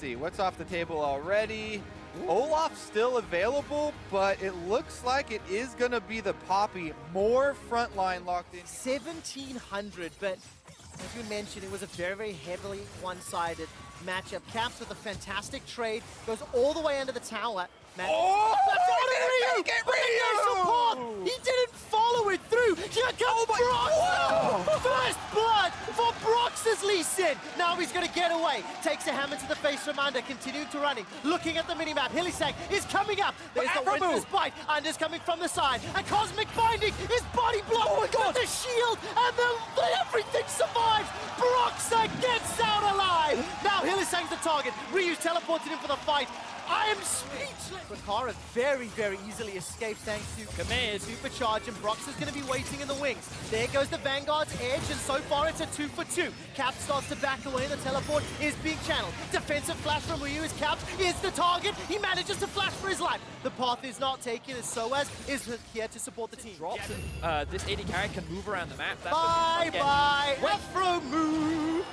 see. What's off the table already? Olaf's still available, but it looks like it is going to be the Poppy. More frontline locked in. 1,700, but as we mentioned, it was a very, very heavily one-sided matchup. Caps with a fantastic trade, goes all the way under the tower. Oh, Ryu! He didn't follow it through. Here comes Brox! First blood for Brox's Lee Sin. Now he's going to get away. Takes a hammer to the face from Under, continuing to running. Looking at the minimap, Hillisang is coming up. There's the Winter's Bite. Under's coming from the side. And Cosmic Binding is body blocked. Oh my God! The shield and everything survives. Broxa gets out alive. Now Hillisang's the target. Ryu's teleported in for the fight. I am speechless! Rakara very, very easily escapes thanks to Command Supercharge, and Brox is going to be waiting in the wings. There goes the Vanguard's edge, and so far it's a 2 for 2. Cap starts to back away, and the teleport is being channeled. Defensive flash from Ryu as Cap is the target. He manages to flash for his life. The path is not taken as Soaz is here to support the team. Drops and this AD carry can move around the map. Bye-bye, Afro move!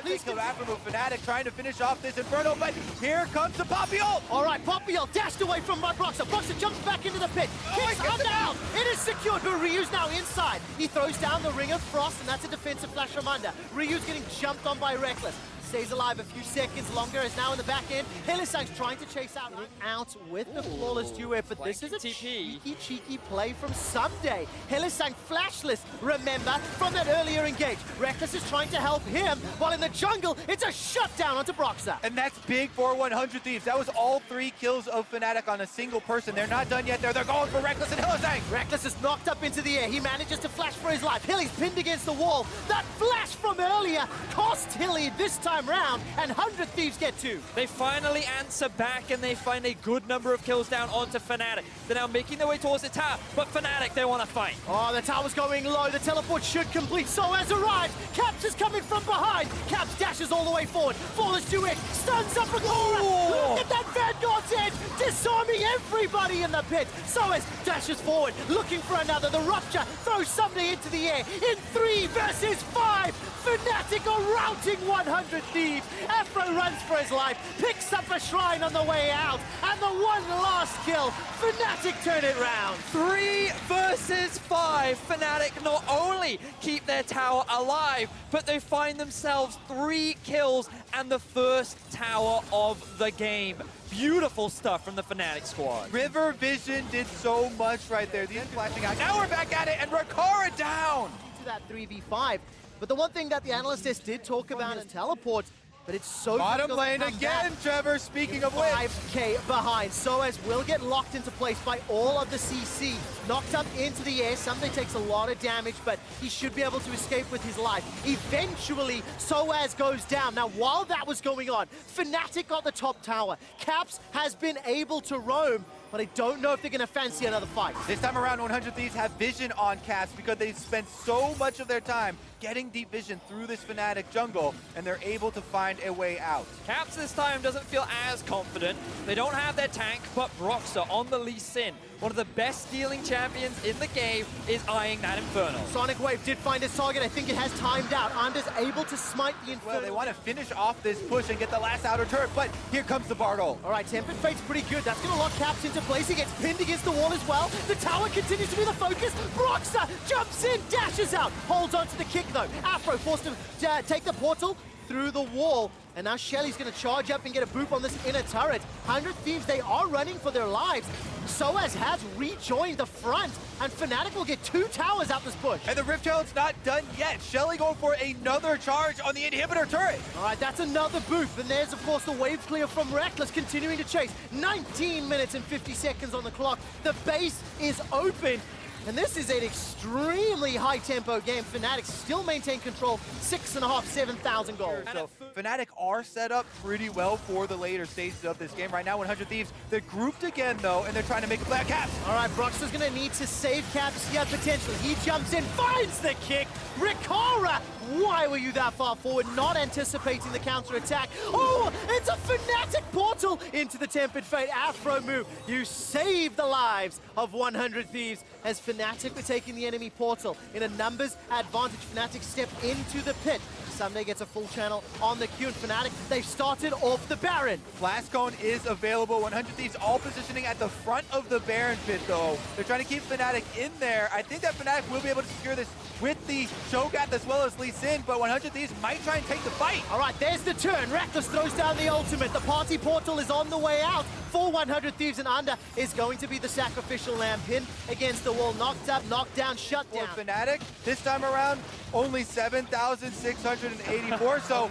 Please go after move. Fnatic trying to finish off this Inferno, but here comes the Poppy ult! All right, Poppy ult dashed away from Broxa. Broxa jumps back into the pit. Kicks Under out. It is secured, but Ryu's now inside. He throws down the Ring of Frost, and that's a defensive flash from Under. Ryu's getting jumped on by Reckless. Stays alive a few seconds longer, is now in the back end. Hillisang's trying to chase out with the flawless duet, but this is a cheeky play from Someday. Hillisang flashless, remember, from that earlier engage. Reckless is trying to help him, while in the jungle, it's a shutdown onto Broxa. And that's big for 100 Thieves. That was all 3 kills of Fnatic on a single person. They're not done yet. They're going for Reckless and Hillisang. Reckless is knocked up into the air. He manages to flash for his life. Hilly's pinned against the wall. That flash from earlier cost Hilly this time round, and 100 Thieves get 2. They finally answer back, and they find a good number of kills down onto Fnatic. They're now making their way towards the tower, but Fnatic, they want to fight. Oh, the tower's going low. The teleport should complete. Soaz arrives. Caps is coming from behind. Caps dashes all the way forward. Flawless duet. Stuns up Rakara. Look at that Vanguard's edge. Disarming everybody in the pit. Soaz dashes forward, looking for another. The Rupture throws somebody into the air. In 3 versus 5. Fnatic are routing 100 Thieves. Afro runs for his life, picks up a shrine on the way out, and the one last kill. Fnatic turn it round. 3 versus 5. Fnatic not only keep their tower alive, but they find themselves 3 kills and the first tower of the game. Beautiful stuff from the Fnatic squad. River Vision did so much right there. These flashing out. Now we're back at it, and Rakara down. To that 3v5. But the one thing that the analysts did talk about is teleports, but it's so bottom lane again, Trevor, speaking of which. 5k behind. Soaz will get locked into place by all of the CC. Knocked up into the air. Someday takes a lot of damage, but he should be able to escape with his life. Eventually, Soaz goes down. Now, while that was going on, Fnatic got the top tower. Caps has been able to roam, but I don't know if they're going to fancy another fight. This time around, 100 Thieves have vision on Caps because they've spent so much of their time getting deep vision through this Fnatic jungle, and they're able to find a way out. Caps this time doesn't feel as confident. They don't have their tank, but Broxa on the Lee Sin, one of the best stealing champions in the game, is eyeing that Inferno. Sonic Wave did find his target. I think it has timed out. Under's able to smite the Inferno. Well, they want to finish off this push and get the last outer turret, but here comes the Bartle. All right, Tempered Fate's pretty good. That's going to lock Caps into place. He gets pinned against the wall as well. The tower continues to be the focus. Broxa jumps in, dashes out, holds on to the kick though. Afro forced to take the portal through the wall. And now Shelly's going to charge up and get a boop on this inner turret. 100 Thieves, they are running for their lives. Soaz has rejoined the front, and Fnatic will get 2 towers out this push. And the Rift Herald's not done yet. Shelly going for another charge on the inhibitor turret. All right, that's another boop. And there's, of course, the wave clear from Reckless continuing to chase. 19 minutes and 50 seconds on the clock. The base is open. And this is an extremely high-tempo game. Fnatic still maintain control, 6.5, 7,000 goals. So Fnatic are set up pretty well for the later stages of this game. Right now, 100 Thieves, they're grouped again, though, and they're trying to make a play on Caps. All right, Broxa's going to need to save Caps here, potentially. He jumps in, finds the kick. Rakara, why were you that far forward? Not anticipating the counter-attack. Oh, it's a Fnatic portal into the Tempered Fate. Afro move. You save the lives of 100 Thieves as Fnatic were taking the enemy portal. In a numbers advantage, Fnatic step into the pit. Sunday gets a full channel on the Q, and Fnatic, they've started off the Baron. Blast Cone is available. 100 Thieves all positioning at the front of the Baron pit, though. They're trying to keep Fnatic in there. I think that Fnatic will be able to secure this with the Cho'Gath as well as Lee Sin, but 100 Thieves might try and take the fight. All right, there's the turn. Reckless throws down the ultimate. The party portal is on the way out for 100 Thieves, and Under is going to be the sacrificial lamb. Pinned against the wall, knocked up, knocked down, shut down. For Fnatic, this time around, only 7,684, so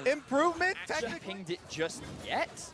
improvement. Haven't pinged it just yet.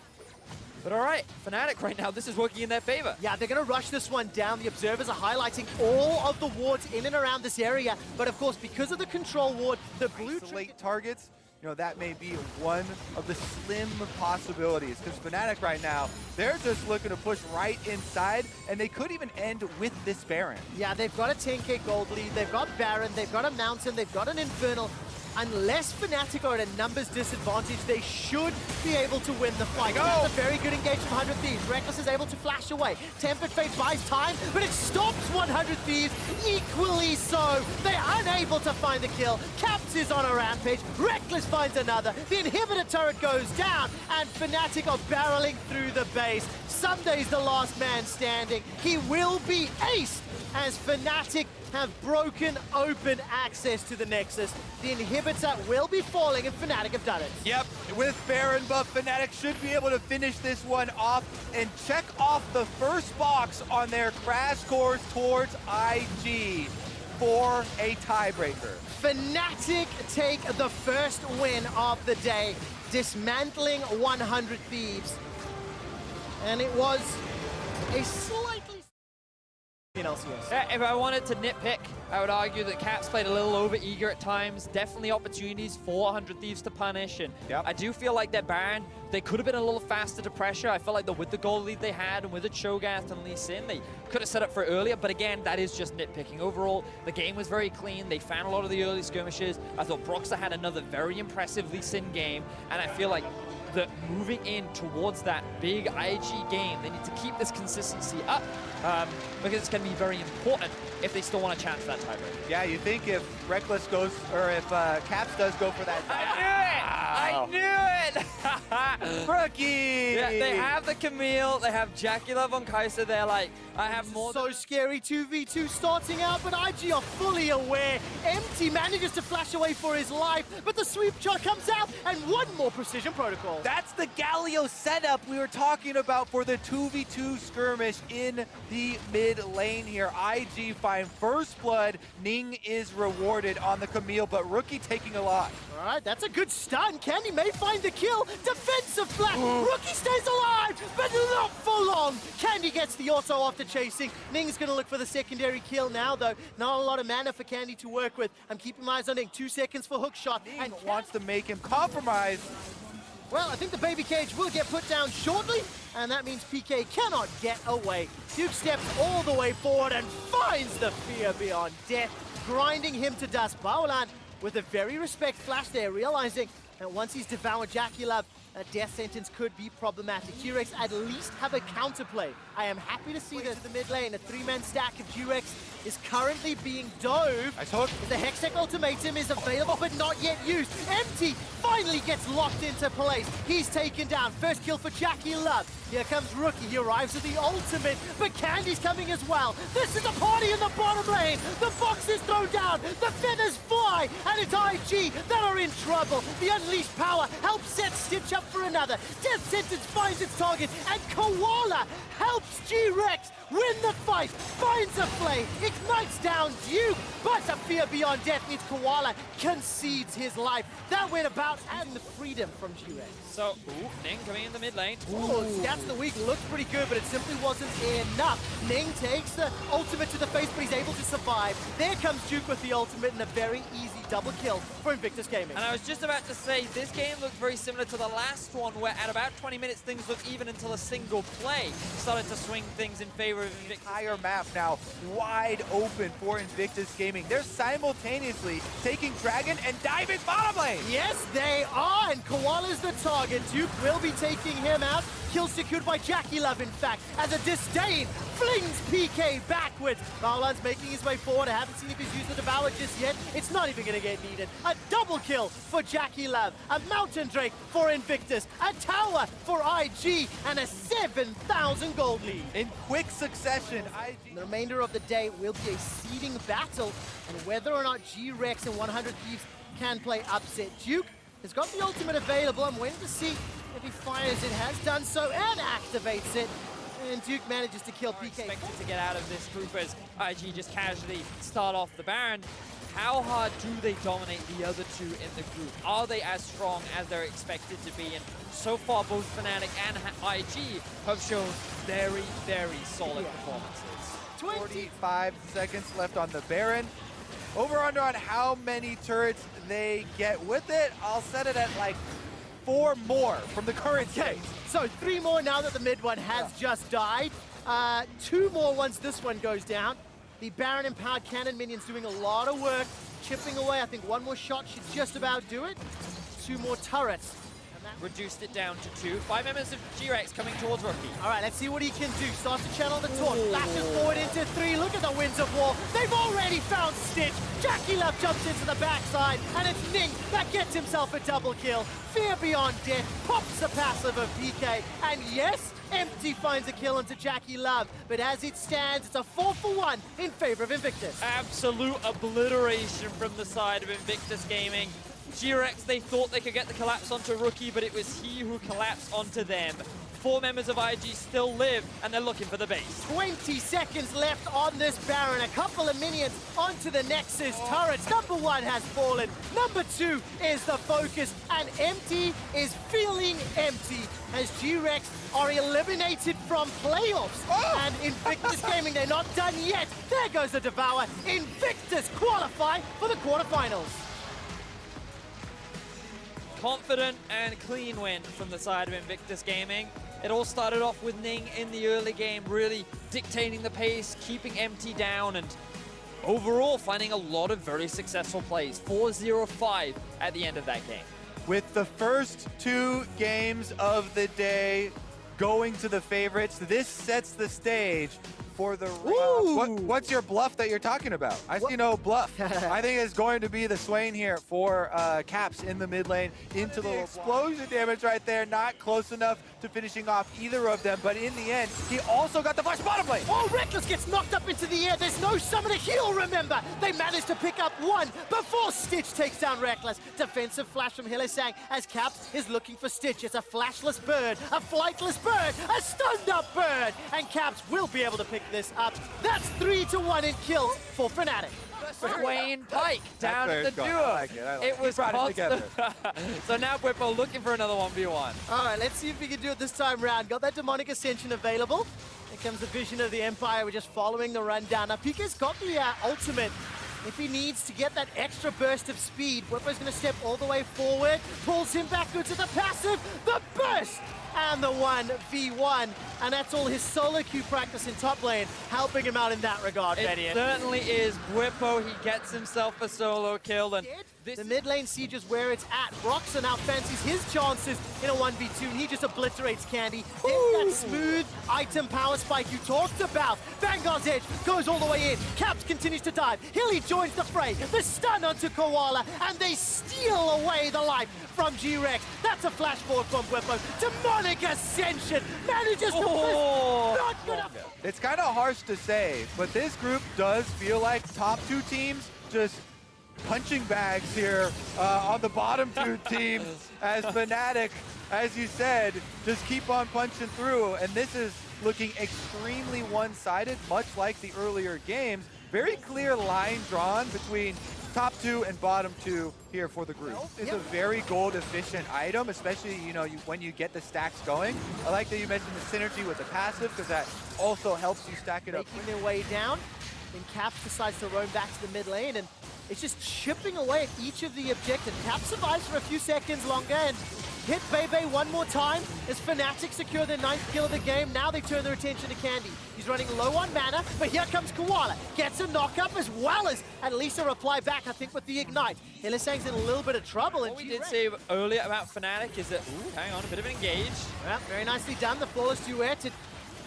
But all right, Fnatic right now, this is working in their favor. Yeah, they're going to rush this one down. The observers are highlighting all of the wards in and around this area. But of course, because of the control ward, the blue isolate targets, you know, that may be one of the slim possibilities. Because Fnatic right now, they're just looking to push right inside, and they could even end with this Baron. Yeah, they've got a 10k gold lead. They've got Baron. They've got a Mountain. They've got an Infernal. Unless Fnatic are at a numbers disadvantage, they should be able to win the fight. That's a very good engage from 100 Thieves. Reckless is able to flash away. Tempered Fate buys time, but it stops 100 Thieves equally so. They're unable to find the kill. Caps is on a rampage. Reckless finds another. The inhibitor turret goes down, and Fnatic are barreling through the base. Sunday's the last man standing. He will be aced as Fnatic have broken open access to the Nexus. The inhibitor will be falling, and Fnatic have done it. Yep, with Baron buff, Fnatic should be able to finish this one off and check off the first box on their crash course towards IG for a tiebreaker. Fnatic take the first win of the day, dismantling 100 Thieves. And it was a slightly... in LCS. If I wanted to nitpick, I would argue that Caps played a little over-eager at times. Definitely opportunities for 100 Thieves to punish. And I do feel like their Baron, they could have been a little faster to pressure. I felt like with the goal lead they had and with the Cho'Gath and Lee Sin, they could have set up for it earlier. But again, that is just nitpicking. Overall, the game was very clean. They found a lot of the early skirmishes. I thought Broxah had another very impressive Lee Sin game. And I feel like that moving in towards that big IG game, they need to keep this consistency up because it's going to be very important if they still want a chance for that tiebreaker. Yeah, you think if Reckless goes, or if Caps does go for that. I knew it! Rookie! Yeah, they have the Camille, they have Jacula von Kaiser, they're like, I have more. So scary 2v2 starting out, but IG are fully aware. Empty manages to flash away for his life, but the sweep shot comes out, and one more precision protocol. That's the Galio setup we were talking about for the 2v2 skirmish in the mid lane here. IG find first blood. Ning is rewarded on the Camille, but Rookie taking a lot. All right, that's a good stun. Candy may find the kill. Defensive flash. Rookie stays alive, but not for long. Candy gets the auto after chasing. Ning's going to look for the secondary kill now, though. Not a lot of mana for Candy to work with. I'm keeping my eyes on Ning. 2 seconds for hook shot. Ning wants to make him compromise. Well, I think the baby cage will get put down shortly, and that means PK cannot get away. Duke steps all the way forward and finds the fear beyond death, grinding him to dust. Baolan with a very respect flash there, realizing that once he's devoured Jacula, a death sentence could be problematic. G-Rex at least have a counterplay. I am happy to see that the mid lane, a 3-man stack of G-Rex is currently being dove. Nice hook. The Hextech ultimatum is available but not yet used. Empty finally gets locked into place. He's taken down. First kill for Jacula. Here comes Rookie. He arrives with the ultimate, but Candy's coming as well. This is a party in the bottom lane. The box is thrown down. The feathers fly, and it's IG that are in trouble. The unleashed power helps set Stitch up for another. Death Sentence finds its target, and Koala helps G-Rex win the fight, finds a flame, ignites down Duke, but a fear beyond death means Koala concedes his life. That went about and the freedom from G-Rex. So, Ning coming in the mid lane. Stats of the week looks pretty good, but it simply wasn't enough. Ning takes the ultimate to the face, but he's able to survive. There comes Duke with the ultimate and a very easy double kill for Incvictus Gaming. And I was just about to say, this game looked very similar to the last one, where at about 20 minutes things looked even until a single play started to swing things in favor of Invictus. Entire map now wide open for Invictus Gaming. They're simultaneously taking Dragon and diving bottom lane. Yes, they They are, and Koala's the target. Duke will be taking him out. Kill secured by Jackie Love, in fact, as a Disdain flings PK backwards. TAIWAN's making his way forward. I haven't seen if he's used the Devour just yet. It's not even going to get needed. A double kill for Jackie Love, a Mountain Drake for Invictus, a tower for IG, and a 7,000 gold lead. In quick succession, IG... The remainder of the day will be a seeding battle, and whether or not G-Rex and 100 Thieves can play upset. Duke has got the ultimate available. I'm waiting to see if he fires it, has done so, and activates it. And Duke manages to kill PK. Expected to get out of this group as IG just casually start off the Baron. How hard do they dominate the other two in the group? Are they as strong as they're expected to be? And so far, both Fnatic and IG have shown very, very solid performances. 45 seconds left on the Baron. Over under on how many turrets they get with it. I'll set it at like 4 more from the current case. So 3 more now that the mid one has just died. 2 more once this one goes down. The Baron Empowered Cannon minions doing a lot of work, chipping away. I think 1 more shot should just about do it. 2 more turrets. Reduced it down to 2. 5 members of G-Rex coming towards Rookie. All right, let's see what he can do. Starts to channel the torch, flashes forward into 3. Look at the Winds of War. They've already found Stitch. Jackie Love jumps into the backside, and it's Ning that gets himself a double kill. Fear Beyond Death pops the passive of PK, and yes, Empty finds a kill onto Jackie Love, but as it stands, it's a 4-for-1 in favor of Invictus. Absolute obliteration from the side of Incvictus Gaming. G-Rex, they thought they could get the collapse onto Rookie, but it was he who collapsed onto them. 4 members of IG still live, and they're looking for the base. 20 seconds left on this Baron. A couple of minions onto the Nexus turrets. Number 1 has fallen. Number 2 is the focus, and Empty is feeling empty as G-Rex are eliminated from playoffs. And Invictus Gaming, they're not done yet. There goes the Devour. Invictus qualify for the quarterfinals. Confident and clean win from the side of Incvictus Gaming. It all started off with Ning in the early game, really dictating the pace, keeping Empty down, and overall finding a lot of very successful plays. 4-0-5 at the end of that game. With the first 2 games of the day going to the favorites, this sets the stage for the round. What's your bluff that you're talking about? I see no bluff. I think it's going to be the Swain here for Caps in the mid lane into the explosion damage right there. Not close enough to finishing off either of them, but in the end, he also got the flash bottom lane. Oh, Reckless gets knocked up into the air. There's no summon to heal, remember. They managed to pick up 1 before Stitch takes down Reckless. Defensive flash from Hillisang as Caps is looking for Stitch. It's a flashless bird, a flightless bird, a stunned up bird, and Caps will be able to pick this up. That's 3-1 in kills for Fnatic. Swain Pike down at the duo. It was together. So now Whippo looking for another 1v1. All right, let's see if we can do it this time round. Got that Demonic Ascension available. Here comes the Vision of the Empire. We're just following the rundown. Now, PK's got the ultimate. If he needs to get that extra burst of speed, Whippo's going to step all the way forward, pulls him backwards to the passive, the burst, and the 1v1. And that's all his solo queue practice in top lane, helping him out in that regard, It certainly is. Whippo, he gets himself a solo kill, and the mid lane siege is where it's at. Broxer now fancies his chances in a 1v2, and he just obliterates Candy. That smooth item power spike you talked about. Vanguard's Edge goes all the way in. Caps continues to dive. Hilly joins the fray. The stun onto Koala, and they steal away the life from G-Rex. That's a flash forward from Whippo. Demonic Ascension manages to not gonna... It's kind of harsh to say, but this group does feel like top 2 teams just punching bags here on the bottom 2 teams as Fnatic, as you said, just keep on punching through. And this is looking extremely one-sided, much like the earlier games. Very clear line drawn between top 2 and bottom 2 here for the group. It's a very gold efficient item, especially when you get the stacks going. I like that you mentioned the synergy with the passive, because that also helps you stack it up. Making their way down, then Caps decides to roam back to the mid lane, and it's just chipping away at each of the objectives. Caps survives for a few seconds longer, and hit Bebe one more time as Fnatic secure their 9th kill of the game. Now they turn their attention to Candy. He's running low on mana, but here comes Koala. Gets a knock-up as well as at least a reply back, I think, with the Ignite. Hylissang's in a little bit of trouble. What we did say earlier about Fnatic is that, ooh, hang on, a bit of an engage. Well, very nicely done. The flawless duet. It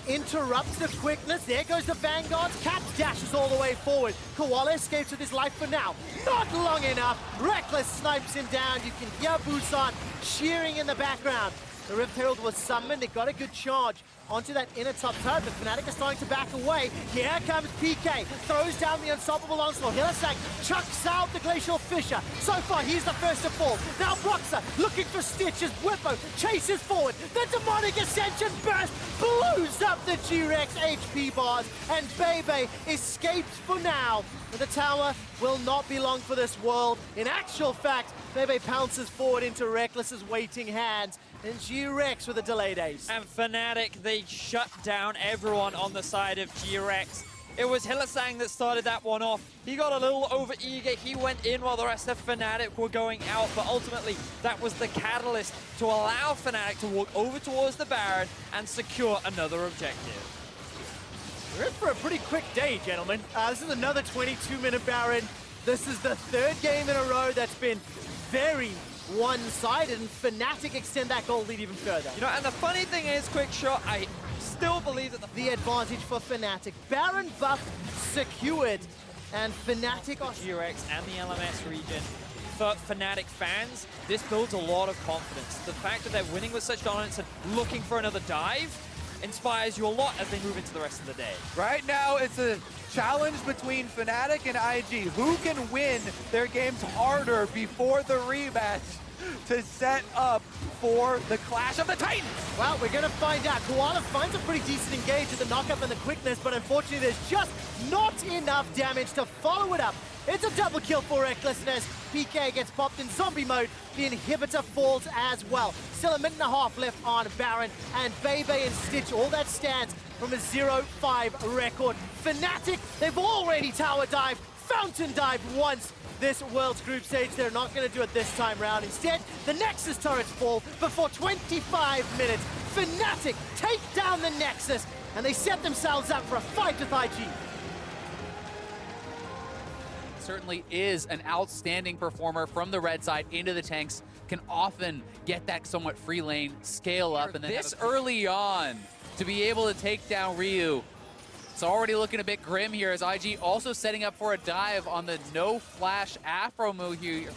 interrupts the quickness. There goes the Vanguard. Cap dashes all the way forward. Koala escapes with his life for now. Not long enough. Reckless snipes him down. You can hear Busan cheering in the background. The Rift Herald was summoned. It got a good charge onto that inner top turret, but Fnatic are starting to back away. Here comes PK, throws down the unstoppable onslaught. Hylissang chucks out the Glacial Fissure. So far, he's the first to fall. Now Broxah looking for stitches. Whippo chases forward. The Demonic Ascension burst blows up the G-Rex HP bars, and Bebe escapes for now. But the tower will not be long for this world. In actual fact, Bebe pounces forward into Reckless's waiting hands, and G-Rex with a delayed ace. And Fnatic, they shut down everyone on the side of G-Rex. It was Hylissang that started that one off. He got a little over-eager. He went in while the rest of Fnatic were going out, but ultimately that was the catalyst to allow Fnatic to walk over towards the Baron and secure another objective. We're in for a pretty quick day, gentlemen. This is another 22-minute Baron. This is the 3rd game in a row that's been very one-sided, and Fnatic extend that goal lead even further. You know, and the funny thing is, Quick Shot, I still believe that the advantage for Fnatic. Baron buff secured, and Fnatic are... G-Rex and the LMS region. For Fnatic fans, this builds a lot of confidence. The fact that they're winning with such dominance and looking for another dive inspires you a lot as they move into the rest of the day. Right now, it's a challenge between Fnatic and IG. Who can win their games harder before the rematch to set up for the Clash of the Titans? Well, we're going to find out. Koala finds a pretty decent engage with the knock-up and the quickness, but unfortunately there's just not enough damage to follow it up. It's a double kill for Recklessness. PK gets popped in zombie mode. The inhibitor falls as well. Still a minute and a half left on Baron, and Bebe and Stitch, all that stands from a 0-5 record. Fnatic, they've already tower dived, fountain dived once this World's Group stage. They're not going to do it this time round. Instead, the Nexus turrets fall before 25 minutes. Fnatic take down the Nexus, and they set themselves up for a fight with IG. Certainly is an outstanding performer from the red side into the tanks, can often get that somewhat free lane, scale up, and then this early on to be able to take down Ryu. It's already looking a bit grim here as IG also setting up for a dive on the no flash Afro move here.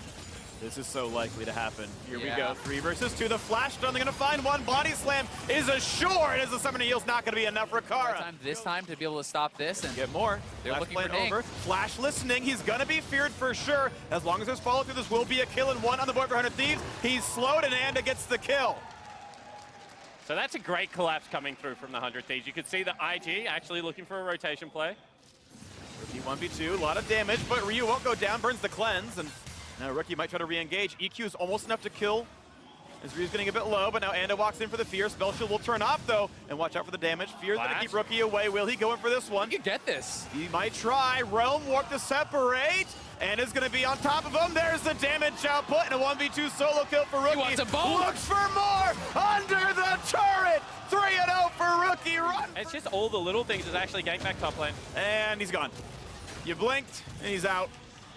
This is so likely to happen. Here we go, 3 versus 2. The flash stun, they're gonna find one. Body slam is assured as the summoner heal's not gonna be enough for Kara. This time to be able to stop this and get more. They're looking for over. Flash listening, he's gonna be feared for sure. As long as there's follow through, this will be a kill and 1 on the board for 100 Thieves. He's slowed and Anda gets the kill. So that's a great collapse coming through from the 100 Thieves. You could see the IG actually looking for a rotation play. Rookie 1v2, a lot of damage, but Ryu won't go down, burns the cleanse, and now Rookie might try to re-engage. EQ is almost enough to kill as Ryu's getting a bit low, but now Anda walks in for the Fear. Spell Shield will turn off, though, and watch out for the damage. Fear's gonna keep Rookie away. Will he go in for this one? You get this. He might try. Realm Warp to separate. Anda's gonna be on top of him. There's the damage output, and a 1v2 solo kill for Rookie. He wants a bone. Looks for more under the turret. 3-0 for Rookie. Run. It's just all the little things is actually gank back top lane. And he's gone. You blinked, and he's out.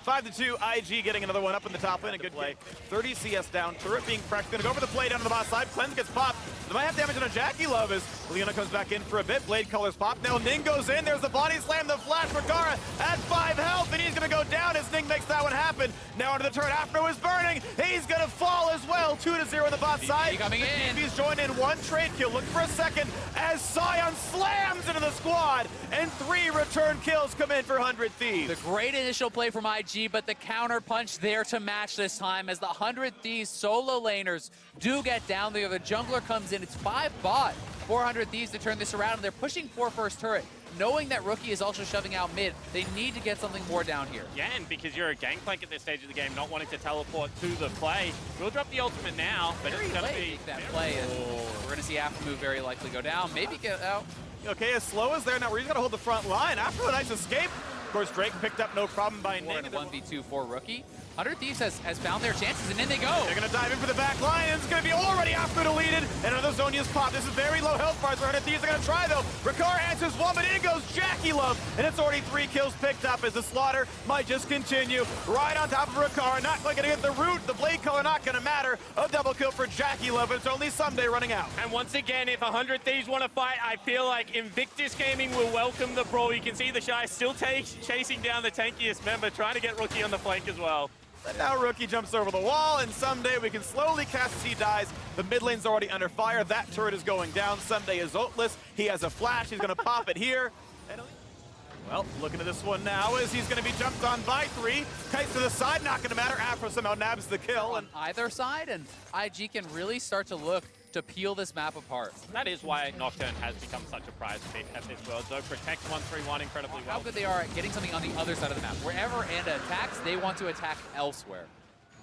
5-2, IG getting another one up in the top lane, a good play. 30 CS down, turret being cracked, gonna go for the play down to the bot side. Cleanse gets popped. They might have damage on a Jackie Love as Leona comes back in for a bit. Blade colors pop. Now Ning goes in, there's the body slam, the flash for Kara at 5 health, and he's gonna go down as Ning makes that one happen. Now under the turret, Afro is burning. He's gonna fall as well. 2-0 on the bot side. Coming in. He's joined in 1 trade kill, looking for a second as Sion slams into the squad, and 3 return kills come in for 100 Thieves. The great initial play from IG, but the counter punch there to match this time as the 100 Thieves solo laners do get down. The jungler comes in. It's 5 bot, 400 Thieves to turn this around, and they're pushing for first turret. Knowing that Rookie is also shoving out mid, they need to get something more down here. Yeah, and because you're a gangplank at this stage of the game, not wanting to teleport to the play, we'll drop the ultimate now, but Very it's going to late be that play, and we're going to see After move very likely go down, maybe get out. Okay, as slow as there now, Ryu's got to hold the front line. After a nice escape, of course, Drake picked up no problem by Ning. And a 1v2 for Rookie. 100 Thieves has found their chances, and in they go. They're going to dive in for the back line, and it's going to be already Afro deleted. And another Zonia's pop. This is very low health bars for 100 Thieves. They're going to try, though. Ricard answers one, but in goes Jackie Love. And it's already 3 kills picked up as the slaughter might just continue. Right on top of Ricard. Not quite going to get the root. The blade color not going to matter. A double kill for Jackie Love, but it's only Someday running out. And once again, if 100 Thieves want to fight, I feel like Invictus Gaming will welcome the brawl. You can see the Shy still chasing down the tankiest member, trying to get Rookie on the flank as well. But now Rookie jumps over the wall, and Someday we can slowly cast as he dies. The mid lane's already under fire. That turret is going down. Someday is ultless. He has a flash. He's going to pop it here. Well, looking at this one now as he's going to be jumped on by 3. Kites to the side, not going to matter. Afro somehow nabs the kill. On either side, and IG can really start to look to peel this map apart. That is why Nocturne has become such a prize pick at this world. Zoe protects 1-3-1 incredibly well. How good they are at getting something on the other side of the map. Wherever Anda attacks, they want to attack elsewhere.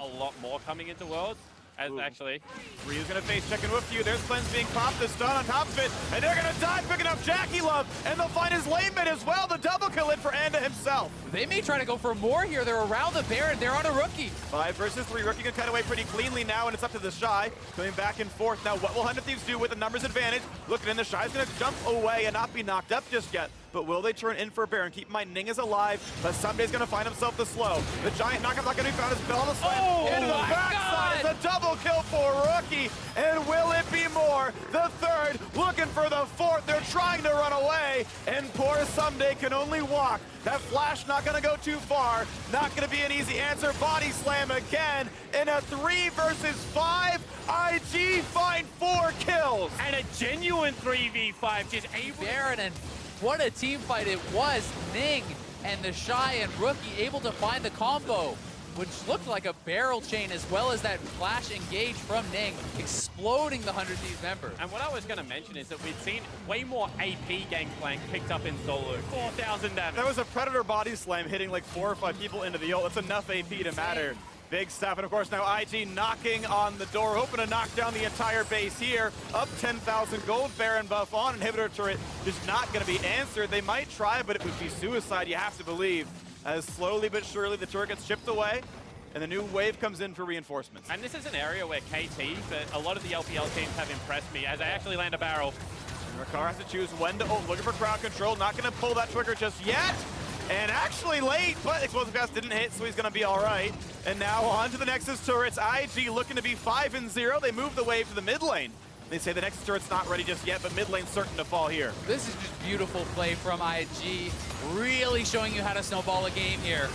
A lot more coming into Worlds, as actually. Ryu's gonna face check in with you. There's Cleanse being popped, the stun on top of it, and they're gonna die picking up Jackie Love, and they'll find his lane mid as well. The double kill in for Anda himself. They may try to go for more here. They're around the Baron. They're on a Rookie. 5 versus 3. Rookie can cut away pretty cleanly now, and it's up to the Shy. Going back and forth. Now, what will 100 Thieves do with the numbers advantage? Looking in, the Shy's gonna jump away and not be knocked up just yet. But will they turn in for Baron? Keep in mind, Ning is alive, but Someday's gonna find himself the slow. The giant knockup not gonna be found. His bell on the slam. Into the backside. It's a double kill for Rookie. And will it be more? The third, looking for the fourth. They're trying to run away, and poor Someday can only walk. That flash not gonna go too far. Not gonna be an easy answer. Body slam again. In a 3 versus 5, IG find 4 kills. And a genuine 3v5, just able. Baron, and what a team fight it was. Ning and the Shy and Rookie able to find the combo, which looked like a barrel chain, as well as that flash engage from Ning, exploding the 100 Thieves members. And what I was going to mention is that we'd seen way more AP gangplank picked up in solo. 4,000 damage. There was a Predator body slam hitting like 4 or 5 people into the ult. That's enough AP to matter. Big stuff, and of course now IG knocking on the door, hoping to knock down the entire base here. Up 10,000 gold, Baron buff on, inhibitor turret just not going to be answered. They might try, but it would be suicide, you have to believe. As slowly but surely the turret gets chipped away, and the new wave comes in for reinforcements. And this is an area where KT, but a lot of the LPL teams have impressed me as they actually land a barrel. And Ricard has to choose when to ult, looking for crowd control, not going to pull that trigger just yet. And actually late, but Explosive Gas didn't hit, so he's going to be all right. And now on to the Nexus turrets. IG looking to be 5-0. They move the wave to the mid lane. They say the Nexus turret's not ready just yet, but mid lane's certain to fall here. This is just beautiful play from IG, really showing you how to snowball a game here.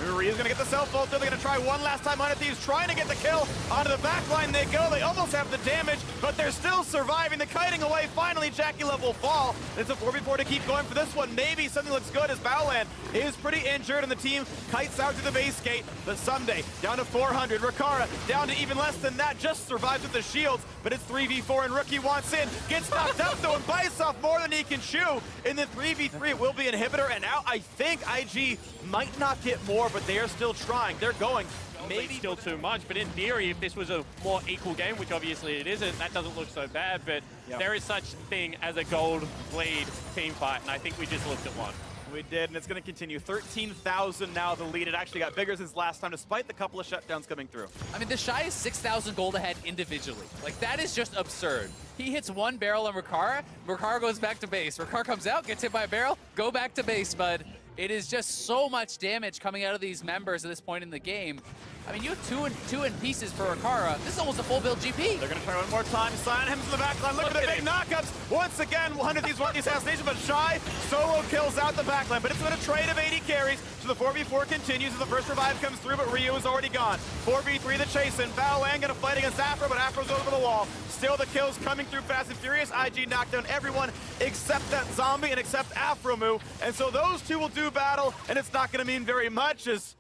Ryu's gonna get the self-ult. They're gonna try one last time on it. Thieves trying to get the kill. Onto the back line they go. They almost have the damage, but they're still surviving. The kiting away. Finally, Jackie Love will fall. It's a 4v4 to keep going for this one. Maybe something looks good as Baolan is pretty injured, and the team kites out to the base gate. But Someday down to 400. Ricard down to even less than that. Just survives with the shields, but it's 3v4, and Rookie wants in. Gets knocked up, though, and bites off more than he can chew. In the 3v3, it will be inhibitor, and now I think IG might not get more, but they are still trying. They're going. Maybe still too much, but in theory, if this was a more equal game, which obviously it isn't, that doesn't look so bad, but there is such thing as a gold lead team fight, and I think we just looked at one. We did, and it's going to continue. 13,000 now the lead. It actually got bigger since last time, despite the couple of shutdowns coming through. I mean, the Shy is 6,000 gold ahead individually. Like, that is just absurd. He hits one barrel on Ricard. Ricard goes back to base. Ricard comes out, gets hit by a barrel, go back to base, bud. It is just so much damage coming out of these members at this point in the game. I mean, you have two in pieces for Ricard. This is almost a full build GP. They're going to try one more time. Sign him to the back line. Look at the big knockups. Once again, 100 Thieves want the assassination, but Shy solo kills out the back line. But it's been a trade of 80 carries, so the 4v4 continues as the first revive comes through, but Ryu is already gone. 4v3 the chase in. Baolan going to fight against Afro, but Afro's over the wall. Still the kills coming through fast and furious. IG knocked down everyone except that zombie and except Afromu. And so those two will do battle, and it's not going to mean very much as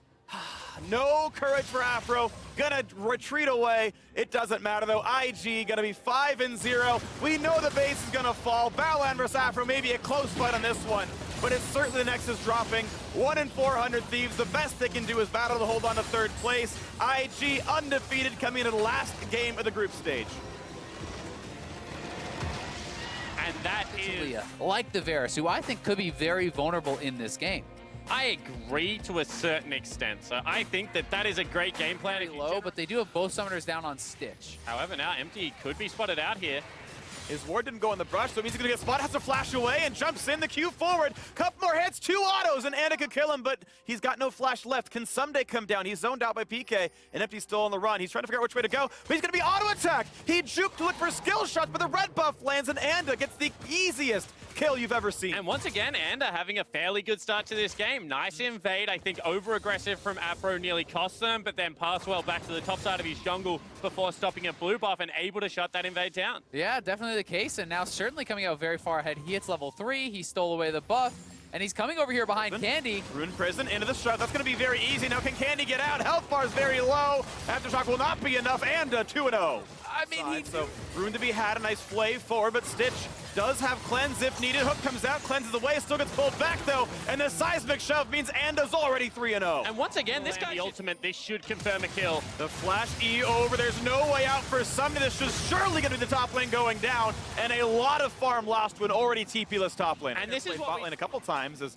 no courage for Afro, gonna retreat away. It doesn't matter though. IG gonna be 5-0. We know the base is gonna fall. Baolan versus Afro, maybe a close fight on this one, but it's certainly the Nexus dropping. 1 in 400 Thieves. The best they can do is battle to hold on to third place. IG undefeated coming into the last game of the group stage. And that is... Like the Varus, who I think could be very vulnerable in this game. I agree to a certain extent. So I think that that is a great game plan. Low, but they do have both summoners down on Stitch. However, now Empty could be spotted out here. His ward didn't go in the brush, so he's gonna get spotted, has to flash away, and jumps in the queue forward. Couple more hits, 2 autos, and Anda could kill him, but he's got no flash left. Can Someday come down? He's zoned out by PK, and Empty's still on the run. He's trying to figure out which way to go, but he's gonna be auto attack. He juked to look for skill shots, but the red buff lands, and Anda gets the easiest kill you've ever seen. And once again, Anda having a fairly good start to this game. Nice invade. I think over-aggressive from Afro nearly cost them, but then passed well back to the top side of his jungle before stopping a blue buff and able to shut that invade down. Yeah, definitely the case, and now certainly coming out very far ahead. He hits level 3, he stole away the buff, and he's coming over here behind Candy. Rune Prison into the shot. That's going to be very easy. Now can Candy get out? Health bar is very low. Aftershock will not be enough. And 2-0. I mean, So Rune to be had, a nice flay forward, but Stitch does have cleanse if needed. Hook comes out, cleanses away, still gets pulled back though, and the seismic shove means Anda's already 3-0. And once again, this guy the ultimate, this should confirm a kill. The flash E over, there's no way out for Someday. This is surely gonna be the top lane going down, and a lot of farm lost to an already TP-less top lane. And this is what bot lane a couple times as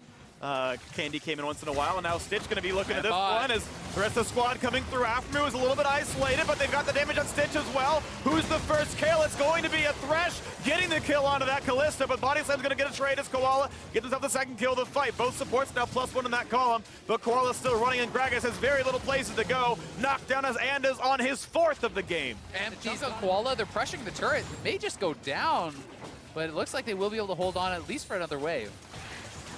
Candy came in once in a while, and now Stitch gonna be looking at this one as the rest of the squad coming through. Afro is a little bit isolated, but they've got the damage on Stitch as well. Who's the first kill? It's going to be a Thresh getting the kill onto that Kalista, but Body Slam's gonna get a trade as Koala gets himself the second kill of the fight. Both supports now +1 in that column, but Koala's still running, and Gragas has very little places to go. Knocked down as Anda's on his 4th of the game. Empty's on Koala, they're pressuring the turret. It may just go down, but it looks like they will be able to hold on at least for another wave.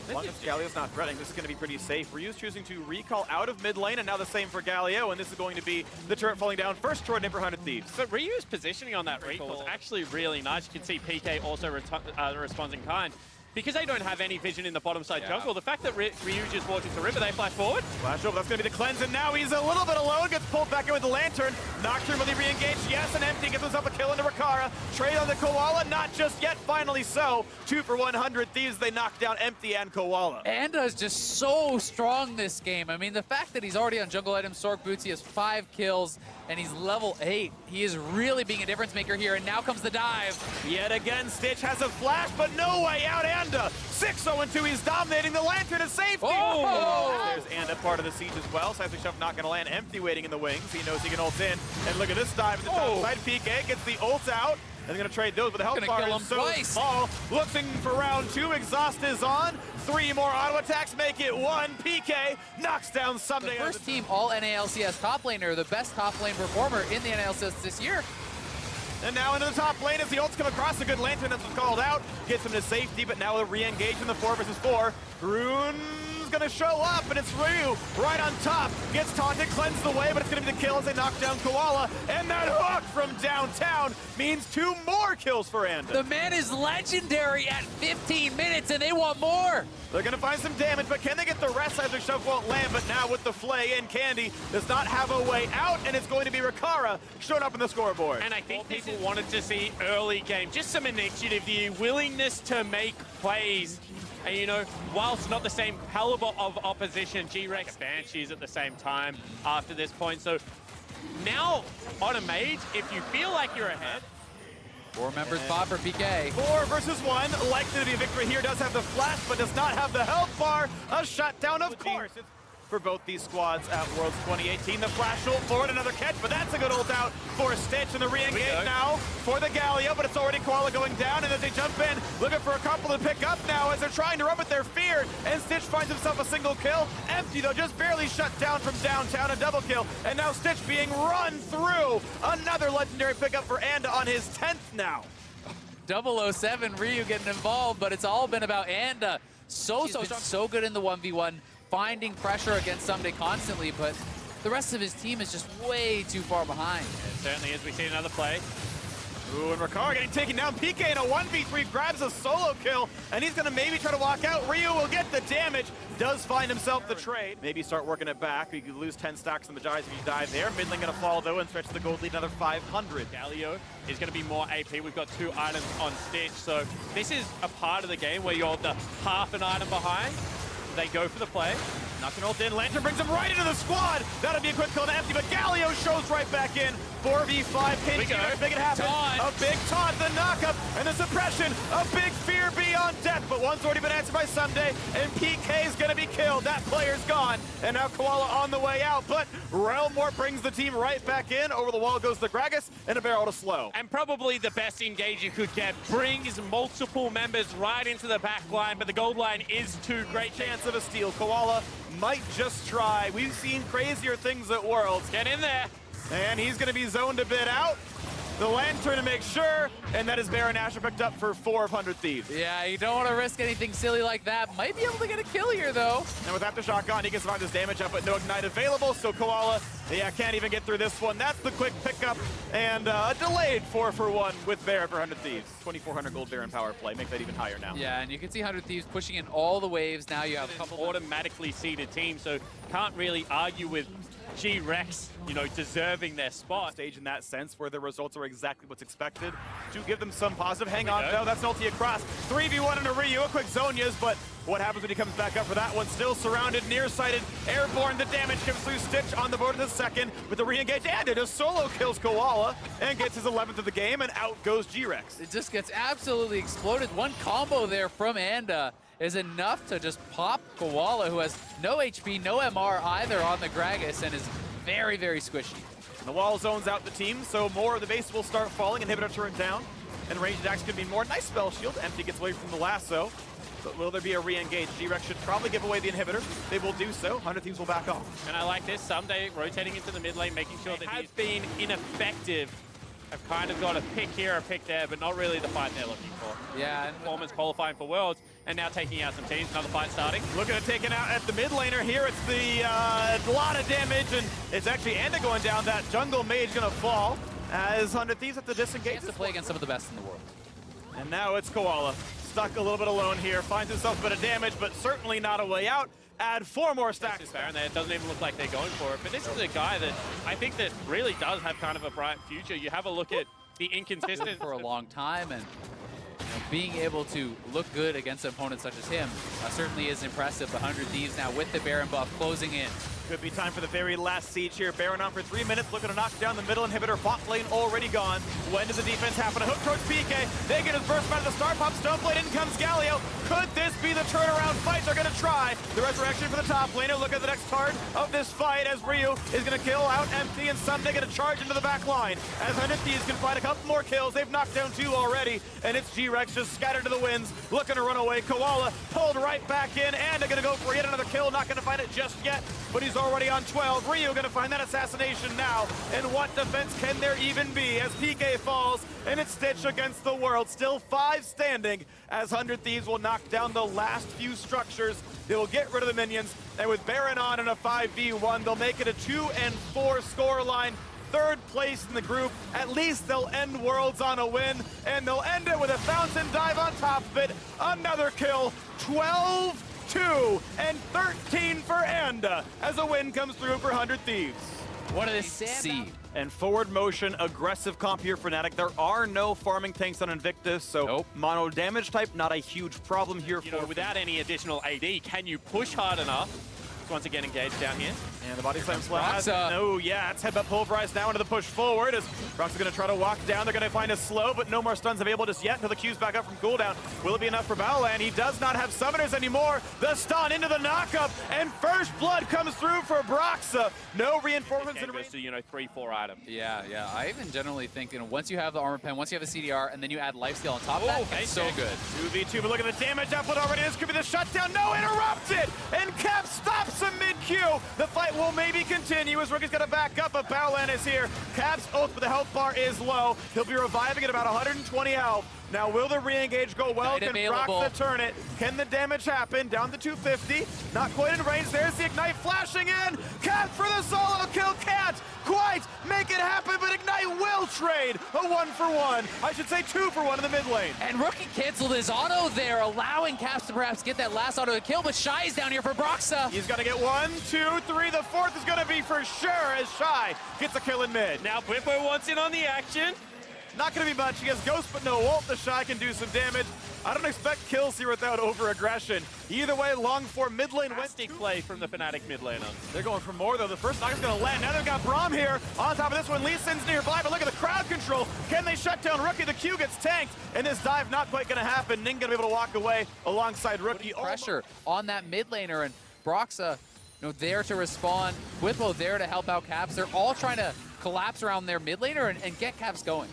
As long as Galio's not threatening, this is going to be pretty safe. Ryu's choosing to recall out of mid lane, and now the same for Galio, and this is going to be the turret falling down first toward Nipper Hunted Thieves. But Ryu's positioning on that recall is actually really nice. You can see PK also responds in kind. Because they don't have any vision in the bottom side jungle, the fact that Ryu just walked into River, they flash forward. Flash over, that's going to be the cleanse, and now he's a little bit alone, gets pulled back in with the Lantern. Nocturne, will he re-engage? Yes, and Empty gets himself a kill into Rakara. Trade on the Koala, not just yet, finally so. 2 for 100 Thieves, they knock down Empty and Koala. Anda is just so strong this game. I mean, the fact that he's already on jungle items, Sork Boots, he has 5 kills, and he's level 8. He is really being a difference maker here, and now comes the dive. Yet again, Stitch has a flash, but no way out. Anda 6-0-2, he's dominating the Lantern to safety. Oh! There's Anda part of the siege as well. Seismic Shove not gonna land. Empty waiting in the wings. He knows he can ult in. And look at this dive at the top side. PK gets the ult out. And they're gonna trade those, but the health bar is so small. Looking for round 2. Exhaust is on. 3 more auto attacks make it 1. PK knocks down Someday. The first team all NALCS top laner, the best top lane performer in the NALCS this year. And now into the top lane as the ults come across. A good Lantern that's called out. Gets him to safety, but now a re-engage in the 4 versus 4. Rune's gonna show up, and it's Ryu right on top. Gets taunted, cleansed the way, but it's gonna be the kill as they knock down Koala. And that hook from downtown means 2 more kills for Anda. The man is legendary at 15 minutes, and they want more. They're gonna find some damage, but can they get the rest? Seismic Shove won't land, but now with the flay in, Candy does not have a way out, and it's going to be Rakara showing up in the scoreboard. And I think people wanted to see early game, just some initiative, the willingness to make plays. And you know, whilst not the same caliber of opposition, G-Rex Banshees at the same time after this point. So now on a mage, if you feel like you're ahead, 4 members bot for PK. 4 versus 1, likely to be a victory here. Does have the flash, but does not have the health bar. A shutdown, of course. For both these squads at Worlds 2018. The flash ult forward, another catch, but that's a good ult out for Stitch, and the re-engage now for the Galio, but it's already Koala going down, and as they jump in, looking for a couple to pick up now as they're trying to rub at their fear, and Stitch finds himself a single kill. Empty, though, just barely shut down from downtown, a double kill, and now Stitch being run through. Another legendary pickup for Anda on his 10th now. 007 Ryu getting involved, but it's all been about Anda. So good in the 1v1. Finding pressure against Someday constantly, but the rest of his team is just way too far behind. it certainly is. We see another play. Ooh, and Rakara getting taken down. PK in a 1v3 grabs a solo kill, and he's gonna maybe try to walk out. Ryu will get the damage, does find himself the trade. Maybe start working it back. You could lose 10 stacks in the Jais if you die there. Mid lane gonna fall though and stretch the gold lead another 500. Galio is going to be more AP. We've got 2 items on Stitch, so this is a part of the game where you're the half an item behind. They go for the play. Knocking ult in, Lantern brings him right into the squad. That'll be a quick kill to Empty, but Galio shows right back in. 4v5, pinch here, make it happen. A big taunt, the knockup, and the suppression. A big fear beyond death, but one's already been answered by Sunday, and PK is gonna be killed. That player's gone, and now Koala on the way out, but Relmore brings the team right back in. Over the wall goes the Gragas, and a barrel to slow. And probably the best engage you could get. Brings multiple members right into the back line, but the gold line is too great. Chance of a steal. Koala might just try. We've seen crazier things at Worlds. Get in there. And he's going to be zoned a bit out. The Lantern to make sure, and that is Baron Asher picked up for 400 Thieves. Yeah, you don't want to risk anything silly like that. Might be able to get a kill here, though. And with Aftershock on, he can survive this damage up, but no Ignite available, so Koala, yeah, can't even get through this one. That's the quick pickup, and a delayed 4-for-1 with Baron for 100 Thieves. 2,400 gold Baron power play, make that even higher now. Yeah, and you can see 100 Thieves pushing in all the waves. Now you have a couple automatically seeded team, so can't really argue with G-Rex, you know, deserving their spot. Stage in that sense where the results are exactly what's expected to give them some positive. Hang on, no, that's an ulti across. 3v1 into Ryu, a quick Zonia's, but what happens when he comes back up for that one? Still surrounded, nearsighted, airborne. The damage comes through. Stitch on the board of the second with the re-engage, and it just solo kills Koala and gets his 11th of the game, and out goes G-Rex. It just gets absolutely exploded. One combo there from Anda is enough to just pop Koala, who has no HP, no MR either on the Gragas, and is very, very squishy. And the wall zones out the team, so more of the base will start falling. Inhibitor turned down, and ranged attacks could be more. Nice spell shield. Empty gets away from the lasso. But will there be a re-engage? G-Rex should probably give away the inhibitor. They will do so. 100 Thieves will back off. And I like this. Someday rotating into the mid lane, making sure that he's been ineffective. I've kind of got a pick here, a pick there, but not really the fight they're looking for. Yeah, and Performance qualifying for Worlds, and now taking out some teams. Another fight starting. Looking at taking out at the mid laner here. It's the lot of damage, and it's actually Anda going down. That jungle mage gonna fall as 100 Thieves have to disengage. to play against some of the best in the world. And now it's Koala. Stuck a little bit alone here. Finds himself a bit of damage, but certainly not a way out. Add 4 more stacks. Baron there. It doesn't even look like they're going for it. But this is a guy that I think that really does have kind of a bright future. You have a look at the inconsistency for a long time, and being able to look good against an opponent such as him certainly is impressive. 100 Thieves now with the Baron buff closing in. Could be time for the very last siege here. Baron on for 3 minutes, looking to knock down the middle inhibitor. Bot lane already gone. When does the defense happen? A hook towards PK. They get his burst out of the star pop. Stoneblade, in comes Galio. Could this be the turnaround fight? They're going to try. The resurrection for the top laner. Look at the next card of this fight as Ryu is going to kill out Empty, and Sunday going to charge into the back line. As 100 Thieves can find a couple more kills. They've knocked down 2 already, and it's G-Rex just scattered to the winds, looking to run away. Koala pulled right back in, and they're going to go for yet another kill. Not going to find it just yet, but he's already on 12. Ryu going to find that assassination now, and what defense can there even be as PK falls, and it's Stitch against the world. Still 5 standing as 100 Thieves will knock down the last few structures. They will get rid of the minions, and with Baron on in a 5v1, they'll make it a 2-4 scoreline. 3rd place in the group. At least they'll end Worlds on a win, and they'll end it with a fountain dive on top of it. Another kill. 12-2 and 13 for Anda as a win comes through for 100 Thieves. What did they see? And forward motion, aggressive comp here for Fnatic. There are no farming tanks on Incvictus, so mono damage type, not a huge problem here. You know, without any additional AD, can you push hard enough? Once again engaged down here. And the body slam slash. No, yeah, it's headbutt pulverized now into the push forward as Brox's going to try to walk down. They're going to find a slow, but no more stuns available just yet until the Q's back up from cooldown. Will it be enough for Battleland? He does not have summoners anymore. The stun into the knockup, and first blood comes through for Broxa. No reinforcements in range. So, you know, 3-4 items. Yeah. I even generally think, you know, once you have the armor pen, once you have a CDR, and then you add lifesteal on top of that, it's so good. 2v2, but look at the damage output already. This could be the shutdown. No, interrupted! And Cap stops him mid-Q. The fight will maybe continue as Rookie's gonna back up, but Battleland is here. Cap's ult, but the health bar is low. He'll be reviving at about 120 health. Now, will the re-engage go well? Can Broxa turn it? Can the damage happen? Down to 250. Not quite in range. There's the Ignite flashing in. Cat for the solo kill. Can't quite make it happen, but Ignite will trade a 1-for-1. I should say 2-for-1 in the mid lane. And Rookie canceled his auto there, allowing Caps to perhaps get that last auto to kill, but Shy is down here for Broxa. He's gonna get 1, 2, 3. The 4th is gonna be for sure as Shy gets a kill in mid. Now Blippo wants in on the action. Not going to be much. He has Ghost, but no ult. The Shy can do some damage. I don't expect kills here without over-aggression. Either way, long for mid lane. Fantastic play from the Fnatic mid laner. They're going for more, though. The first knock is going to land. Now they've got Braum here. On top of this one, Lee Sin's nearby, but look at the crowd control. Can they shut down Rookie? The Q gets tanked, and this dive not quite going to happen. Ning going to be able to walk away alongside Rookie. Pressure on that mid laner, and Broxa, there to respond. Whippo there to help out Caps. They're all trying to collapse around their mid laner and get Caps going.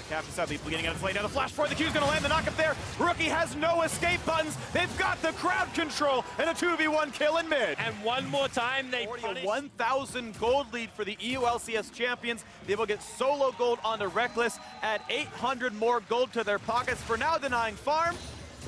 Caps is sadly bleeding out its lane. Now the flash for the Q's going to land the knock up there. Rookie has no escape buttons. They've got the crowd control and a 2v1 kill in mid. And one more time, they Already a 1,000 gold lead for the EULCS champions. They will get solo gold onto Reckless, add 800 more gold to their pockets for now denying farm.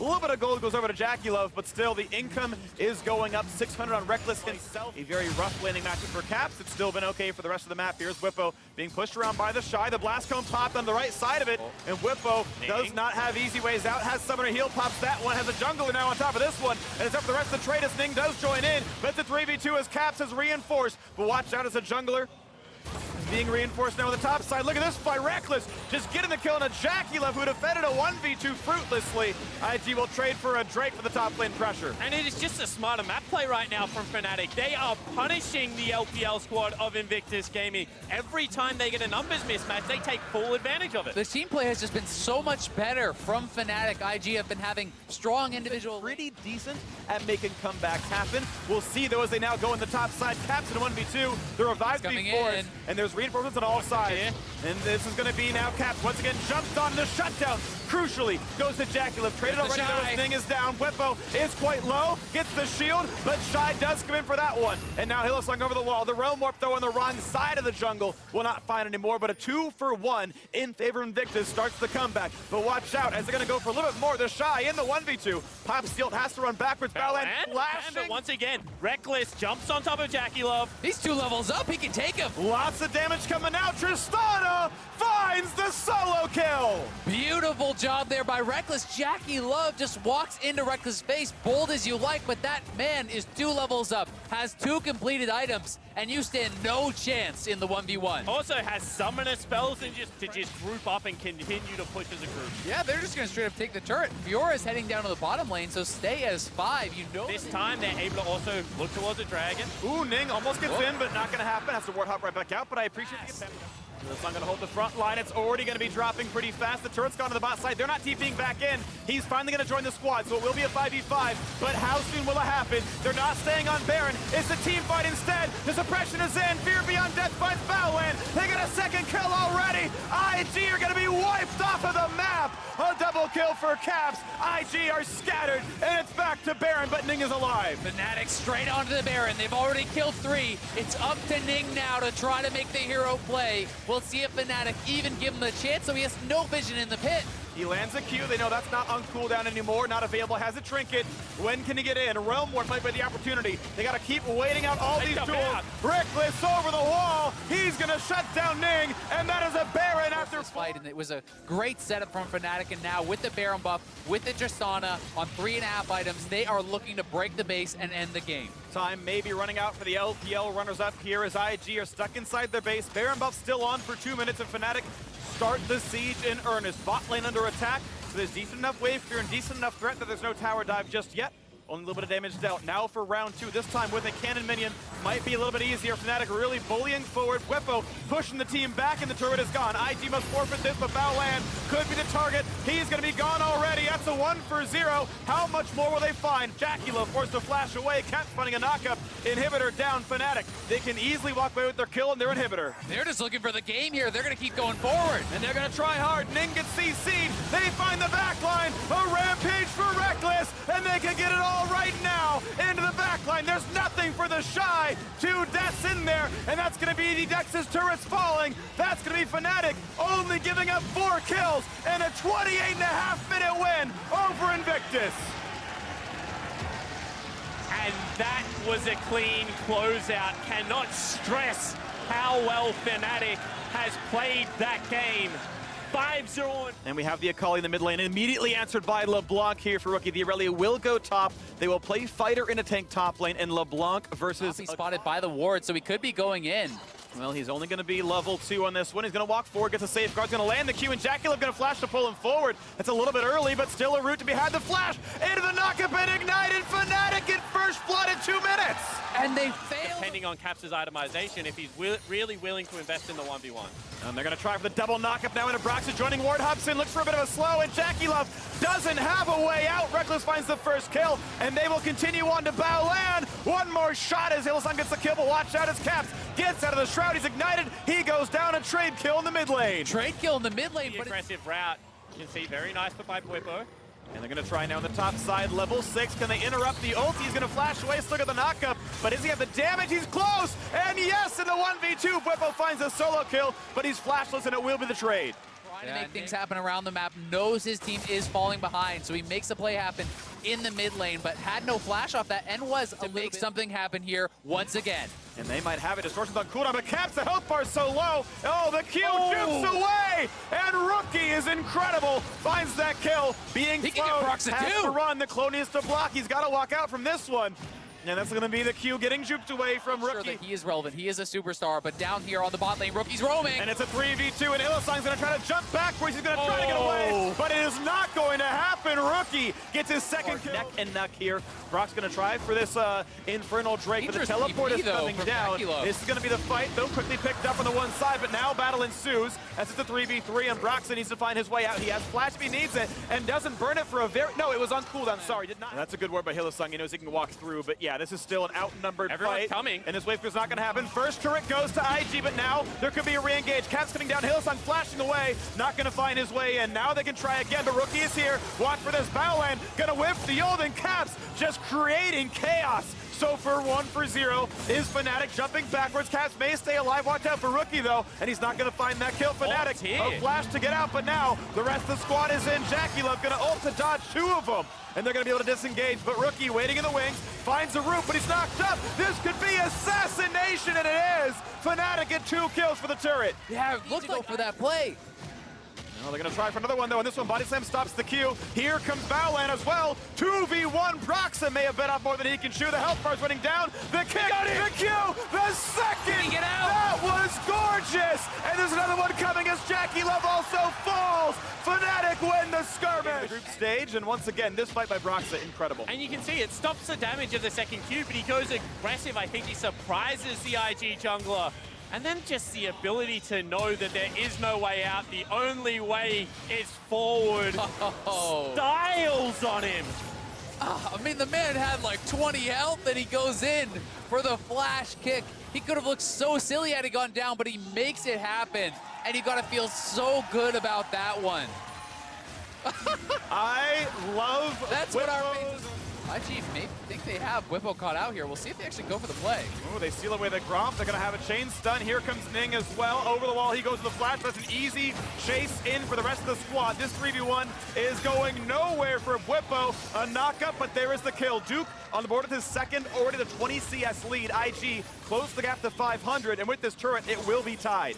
A little bit of gold goes over to Jackie Love, but still the income is going up. 600 on Reckless himself. A very rough landing matchup for Caps. It's still been okay for the rest of the map. Here's Whippo being pushed around by the Shy. The blast cone popped on the right side of it, and Whippo does not have easy ways out. Has Summoner heal, pops that one. Has a jungler now on top of this one, and it's up for the rest of the trade as Ning does join in. But it's a 3v2 as Caps has reinforced. But watch out as a jungler being reinforced now on the top side. Look at this by Reckless, just getting the kill on a Jackie Love who defended a 1v2 fruitlessly. IG will trade for a Drake for the top lane pressure. And it is just a smarter map play right now from Fnatic. They are punishing the LPL squad of Incvictus Gaming. Every time they get a numbers mismatch, they take full advantage of it. The team play has just been so much better from Fnatic. IG have been having strong individual... Pretty decent at making comebacks happen. We'll see though as they now go in the top side. Caps in 1v2. The revive being forced, and there's reinforcements on all sides. And this is going to be now Caps once again jumps on the shutdown. Crucially, goes to Jackie Love. Traded already, though his thing is down. Whippo is quite low, gets the shield, but Shy does come in for that one. And now Hillsong over the wall. The Realm Warp, though, on the wrong side of the jungle will not find anymore, but a 2-for-1 in favor of Invictus starts the comeback. But watch out, as they're going to go for a little bit more. The Shy in the 1v2. Pop Steel has to run backwards. Battleland flashing. But once again, Reckless jumps on top of Jackie Love. He's 2 levels up, he can take him. Lots of damage coming out. Tristana finds the solo kill. Beautiful job there by Reckless. Jackie Love just walks into Reckless' face, bold as you like, but that man is 2 levels up, has 2 completed items, and you stand no chance in the 1v1. Also has summoner spells and just group up and continue to push as a group. Yeah, they're just going to straight up take the turret. Fiora's heading down to the bottom lane, so stay as 5. You know this time they're able to also look towards a dragon. Ooh, Ning almost gets in, but not going to happen. Has to ward hop right back out, but I appreciate the It's not going to hold the front line. It's already going to be dropping pretty fast. The turret's gone to the bot side. They're not TPing back in. He's finally going to join the squad, so it will be a 5v5. But how soon will it happen? They're not staying on Baron. It's a team fight instead. The suppression is in. Fear Beyond Death finds Battleland. They got a second kill already. IG are going to be wiped off of the map. A double kill for Caps. IG are scattered, and it's back to Baron, but Ning is alive. Fnatic straight onto the Baron. They've already killed 3. It's up to Ning now to try to make the hero play. We'll see if Fnatic even give him the chance, so he has no vision in the pit. He lands a Q. They know that's not on cooldown anymore, not available, has a trinket. When can he get in? Realm Warp might be the opportunity. They got to keep waiting out all these duels. Reckless over the wall. He's going to shut down Ning, and that is a Baron after this fight, and it was a great setup from Fnatic, and now with the Baron buff, with the Tristana on 3.5 items, they are looking to break the base and end the game. Time may be running out for the LPL runners-up here as IG are stuck inside their base. Baron buff still on for 2 minutes, and Fnatic start the siege in earnest. Bot lane under attack, so there's decent enough wave clear and decent enough threat that there's no tower dive just yet. Only a little bit of damage dealt. Now for round 2, this time with a cannon minion, might be a little bit easier. Fnatic really bullying forward. Whippo pushing the team back, and the turret is gone. IG must forfeit this, but Battleland could be the target. He's going to be gone already. That's a 1-for-0. How much more will they find? Jackie Love forced to flash away. Caps finding a knockup. Inhibitor down. Fnatic. They can easily walk away with their kill and their inhibitor. They're just looking for the game here. They're going to keep going forward. And they're going to try hard. Ning gets CC'd. They find the backline. A rampage for Reckless, and they can get it all right now into the backline. There's nothing for the Shy. 2 deaths in there, and that's going to be the Dex's turrets falling. That's going to be Fnatic only giving up 4 kills and a 28.5-minute win over Invictus. And that was a clean closeout. Cannot stress how well Fnatic has played that game. 5-0. And we have the Akali in the mid lane, immediately answered by LeBlanc here for Rookie. The Aurelia will go top. They will play fighter in a tank top lane, and LeBlanc versus... He's spotted by the ward, so he could be going in. Well, he's only going to be level 2 on this one. He's going to walk forward, gets a safeguard, he's going to land the Q, and JackeyLove going to flash to pull him forward. That's a little bit early, but still a route to behind the flash. Into the knockup and ignited. Fnatic in first blood in 2 minutes. And they fail. Depending on Caps' itemization, if he's really willing to invest in the 1v1. And they're going to try for the double knockup now into Broxah joining Ward Hubson. Looks for a bit of a slow, and JackeyLove doesn't have a way out. Reckless finds the first kill, and they will continue on to Baolan. One more shot as Hillsong gets the kill, but watch out as Caps gets out of the shroud. He's ignited. He goes down. A trade kill in the mid lane. Trade kill in the mid lane. The aggressive route. You can see very nice by Bwipo. And they're going to try now on the top side, level 6. Can they interrupt the ult? He's going to flash away, look at the knockup. But does he have the damage? He's close! And yes, in the 1v2, Bwipo finds a solo kill, but he's flashless, and it will be the trade. Trying to make things happen around the map, knows his team is falling behind, so he makes a play happen in the mid lane, but had no flash off that, and was to make something happen here once again. And they might have it. Distortions on cooldown, but Caps, the health bar so low. Oh, the Q jukes away! And Rookie is incredible. Finds that kill. Being He can get Broxah has too. to run. The clone needs to block. He's got to walk out from this one. And that's going to be the Q getting juked away from Sure Rookie. that he is relevant. He is a superstar, but down here on the bot lane, Rookie's roaming. And it's a 3v2, and Hillsong's going to try to jump backwards. He's going to try to get away, but it is not going to happen. Rookie gets his second kill. Neck and neck here. Brock's going to try for this Infernal Drake, but the Dangerous teleport TP is coming though, down. JackeyLove. This is going to be the fight, though, quickly picked up on the one side, but now battle ensues as it's a 3v3, and Broxah needs to find his way out. He has flash if he needs it, and doesn't burn it for a very... No, it was on cooldown, sorry, did not. And that's a good word by Hillsong. He knows he can walk through, but yeah, this is still an outnumbered Everyone's fight. coming. And this wave clear's not going to happen. First turret goes to IG, but now there could be a re-engage. Caps coming down, Hillsong flashing away, not going to find his way in. Now they can try again, but Rookie is here. Watch for this. Baolan going to whip the ult, and Caps just creating chaos. So for 1-0 is Fnatic jumping backwards. Caps may stay alive. Watch out for Rookie, though, and he's not going to find that kill. Fnatic, a flash to get out, but now the rest of the squad is in. JackeyLove going to ult to dodge 2 of them, and they're going to be able to disengage, but Rookie waiting in the wings, finds a route, but he's knocked up. This could be assassination, and it is. Fnatic get 2 kills for the turret. Yeah, looked like for that play. Now they're going to try for another one, though, and this one, Body Slam stops the Q. Here comes Baolan as well. 2v1. Broxah may have bit off more than he can chew. The health bar's running down. The kick, the Q, the second. Get out. That was gorgeous. And there's another one coming as JackeyLove also falls. Fnatic win the skirmish. Group stage, and once again, this fight by Broxah, incredible. And you can see it stops the damage of the second Q, but he goes aggressive. I think he surprises the IG jungler. And then just the ability to know that there is no way out. The only way is forward. Styles on him. I mean, the man had like 20 health and he goes in for the flash kick. He could have looked so silly had he gone down, but he makes it happen. And you gotta feel so good about that one. I love That's what our fans... IG may think they have Bwipo caught out here. We'll see if they actually go for the play. Ooh, they seal away the Gromp. They're going to have a chain stun. Here comes Ning as well. Over the wall, he goes to the flash. That's an easy chase in for the rest of the squad. This 3v1 is going nowhere for Bwipo. A knockup, but there is the kill. Duke on the board with his second, already the 20 CS lead. IG closed the gap to 500, and with this turret, it will be tied.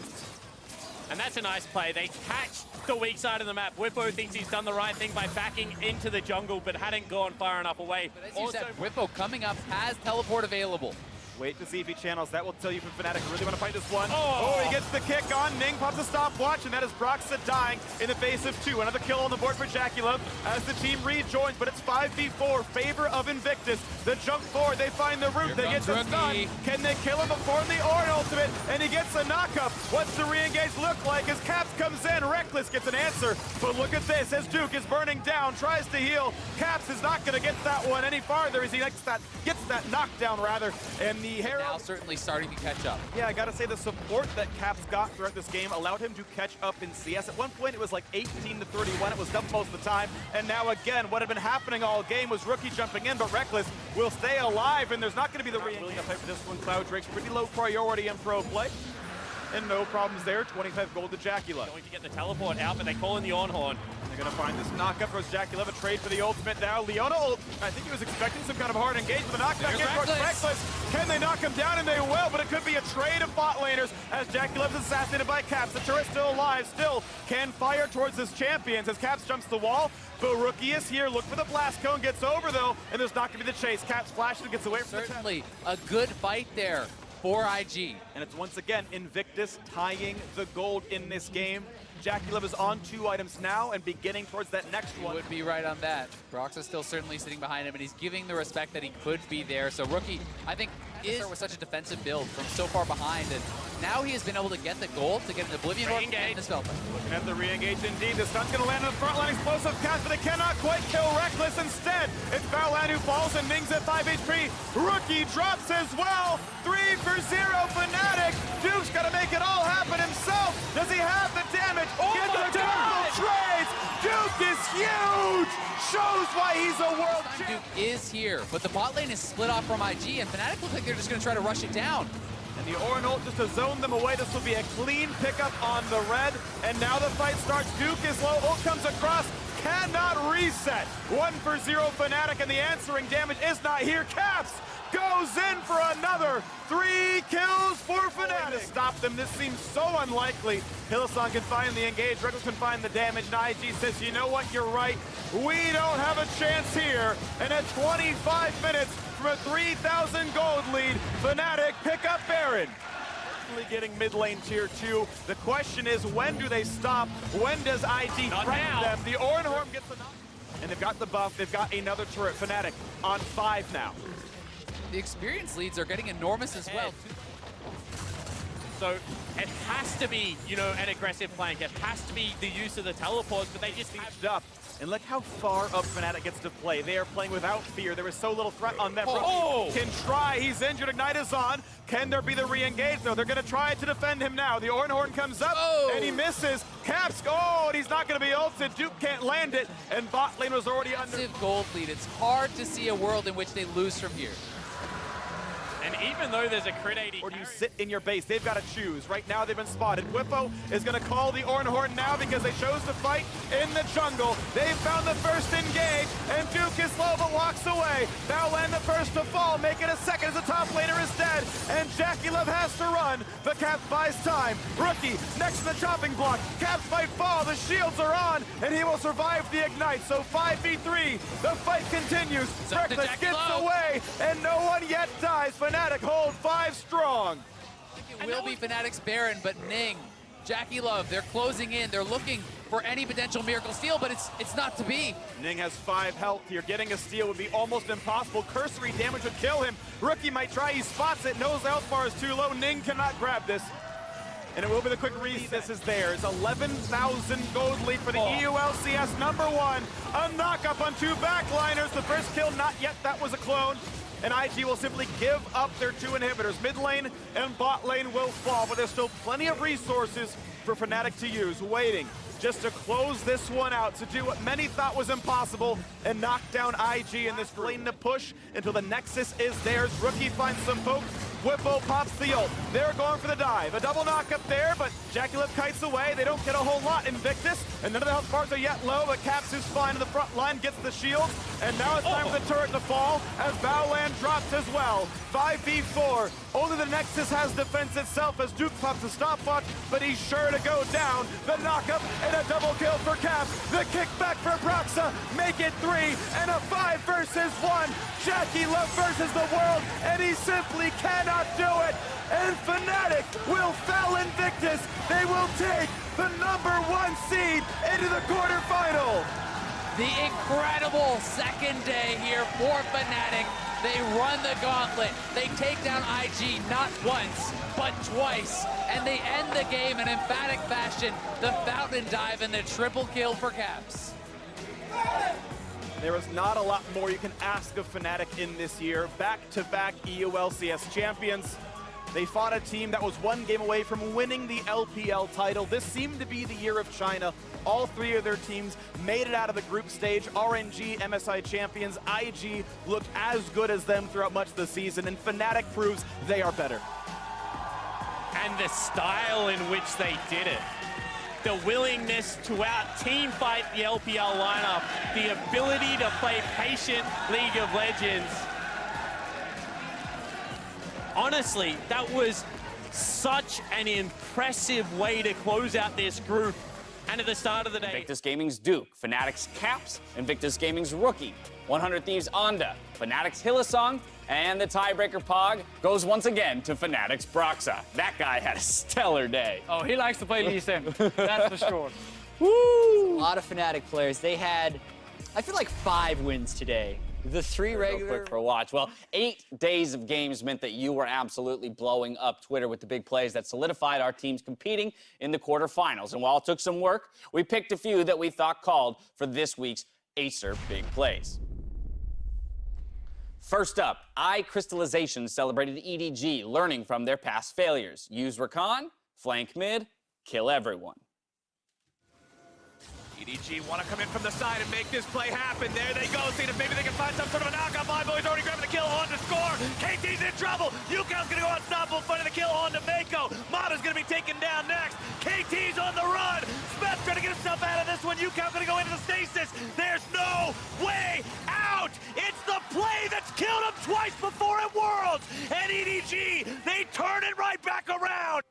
And that's a nice play. They catch the weak side of the map. Bwipo thinks he's done the right thing by backing into the jungle, but hadn't gone far enough away. But as you said, Bwipo coming up has teleport available. Wait to see if he channels. That will tell you if Fnatic really want to fight this one. Oh, he gets the kick on. Ning pops a stopwatch, and that is Broxah dying in the face of 2. Another kill on the board for JackeyLove as the team rejoins, but it's 5v4, favor of Invictus. The jump forward, they find the route, they get the stun. Can they kill him before the Ornn ultimate? And he gets a knockup. What's the re-engage look like as Caps comes in? Reckless gets an answer, but look at this as Duke is burning down, tries to heal. Caps is not going to get that one any farther as he gets that knockdown rather, and the Herald Now certainly starting to catch up. Yeah, I gotta say the support that Caps got throughout this game allowed him to catch up in CS. At one point it was like 18 to 31, it was double most of the time. And now again, what had been happening all game was Rookie jumping in, but Reckless will stay alive, and there's not gonna be the re-engage fight for this one. Cloud Drake's pretty low priority in pro play. And no problems there, 25 gold to JackeyLove. Going to get the teleport out, but they call in the Ornn. They're going to find this knockup for JackeyLove, a trade for the ultimate now. Leona ult, I think he was expecting some kind of hard engagement. The knockback in towards Reckless. Can they knock him down? And they will, but it could be a trade of bot laners as JackeyLove is assassinated by Caps. The turret's still alive, still can fire towards his champions as Caps jumps the wall. But Rookie is here, look for the blast cone, gets over though, and there's not going to be the chase. Caps flashes and gets away from Certainly a good fight there for IG. And it's once again Incvictus tying the gold in this game. JackeyLove is on 2 items now and beginning towards that next one. Would be right on that. Brox is still certainly sitting behind him, and he's giving the respect that he could be there. So Rookie, I think, is with such a defensive build from so far behind, and now he has been able to get the gold to get an Oblivion Orb in this Velvet. Looking at the re-engage indeed. The stun's going to land on the front line. Explosive cast, but it cannot quite kill Reckless. Instead, it's Baolan who falls and Ning's at 5 HP. Rookie drops as well. 3 for 0 Fnatic. Duke's got to make it all happen himself. Does he have the damage? Get the double trades. Duke is huge. Shows why he's a world champion. Duke is here, but the bot lane is split off from IG, and Fnatic look like they're just going to try to rush it down. And the Orin ult just to zone them away. This will be a clean pickup on the red. And now the fight starts. Duke is low. Ult comes across. Cannot reset. 1 for 0 Fnatic, and the answering damage is not here. Caps goes in for another 3 kills for Fnatic. To stop them, this seems so unlikely. Hylissang can find the engage, Reckless can find the damage, and IG says, you know what, you're right. We don't have a chance here. And at 25 minutes from a 3,000 gold lead, Fnatic pick up Baron. Getting mid lane tier 2. The question is, when do they stop? When does IG threaten them? The Orinhorn gets the knock. And they've got the buff, they've got another turret. Fnatic on 5 now. The experience leads are getting enormous as well. So it has to be, you know, an aggressive flank. It has to be the use of the teleports, but they just have Up. And look how far up Fnatic gets to play. They are playing without fear. There is so little threat on them. Oh! Can try. He's injured. Ignite is on. Can there be the re-engage? No, they're going to try to defend him now. The Orinhorn comes up, and he misses. Caps, and he's not going to be ulted. Duke can't land it, and bot lane was already under. Massive gold lead. It's hard to see a world in which they lose from here. And even though there's a crit 80 Or do you sit in your base? They've got to choose. Right now, they've been spotted. Whippo is going to call the Orinhorn now because they chose to fight in the jungle. They've found the first engage, and Duke is low but walks away. Baolan the first to fall, making a second as the top laner is dead, and JackeyLove has to run. The Caps buys time. Rookie next to the chopping block. Caps might fall. The shields are on, and he will survive the ignite. So 5v3. The fight continues. Reckless gets away, and no one yet dies. Fnatic hold 5 strong. It will be Fnatic's Baron, but Ning, JackeyLove, they're closing in. They're looking for any potential miracle steal, but it's not to be. Ning has 5 health here. Getting a steal would be almost impossible. Cursory damage would kill him. Rookie might try. He spots it. Knows the health bar is too low. Ning cannot grab this. And it will be the quick reset. This is theirs. 11,000 gold lead for the EULCS #1. A knock-up on 2 backliners. The first kill, not yet. That was a clone. And IG will simply give up their 2 inhibitors. Mid lane and bot lane will fall, but there's still plenty of resources for Fnatic to use. Waiting just to close this one out, to do what many thought was impossible and knock down IG in this lane to push until the Nexus is theirs. Rookie finds some poke. Whippo pops the ult. They're going for the dive. A double knock up there, but JackeyLove kites away. They don't get a whole lot. Invictus, and none of the health bars are yet low, but Caps is fine in the front line, gets the shield, and now it's time for the turret to fall as Baolan drops as well. 5v4. Only the Nexus has defense itself as Duke pops a stopwatch, but he's sure to go down. The knockup and a double kill for Caps. The kickback for Broxa. Make it 3 and a 5 versus 1. JackeyLove versus the world, and he simply cannot do it. And Fnatic will fell Invictus. They will take the #1 seed into the quarterfinal. The incredible second day here for Fnatic. They run the gauntlet. They take down IG not once, but twice. And they end the game in emphatic fashion. The fountain dive and the triple kill for Caps. There is not a lot more you can ask of Fnatic in this year. Back-to-back EULCS champions. They fought a team that was 1 game away from winning the LPL title. This seemed to be the year of China. All 3 of their teams made it out of the group stage. RNG, MSI champions. IG looked as good as them throughout much of the season, and Fnatic proves they are better. and the style in which they did it. The willingness to out-team fight the LPL lineup, the ability to play patient League of Legends. Honestly, that was such an impressive way to close out this group. And at the start of the day, Incvictus Gaming's Duke, Fnatic's Caps, Incvictus Gaming's Rookie, 100 Thieves Onda, Fnatic's Hillsong, and the tiebreaker Pog goes once again to Fnatic's Broxa. That guy had a stellar day. Oh, he likes to play Lee Sin, that's for sure. Woo! A lot of Fnatic players. They had, I feel like 5 wins today. The 3 regular. Quick for a watch. Well, 8 days of games meant that you were absolutely blowing up Twitter with the big plays that solidified our teams competing in the quarterfinals. And while it took some work, we picked a few that we thought called for this week's Acer Big Plays. First up, iCrystallization celebrated EDG, learning from their past failures. Use Rakan, flank mid, kill everyone. EDG want to come in from the side and make this play happen. There they go. See if maybe they can find some sort of a knockout. My boy's already grabbing the kill on to score. KT's in trouble. Yuka's going to go unstoppable, finding the kill on to MACAO. Mata's going to be taken down next. KT's on the run. Smeth's trying to get himself out of this one. Yuka's going to go into the stasis. There's no way out. It's the play that's killed him twice before at Worlds. And EDG, they turn it right back around.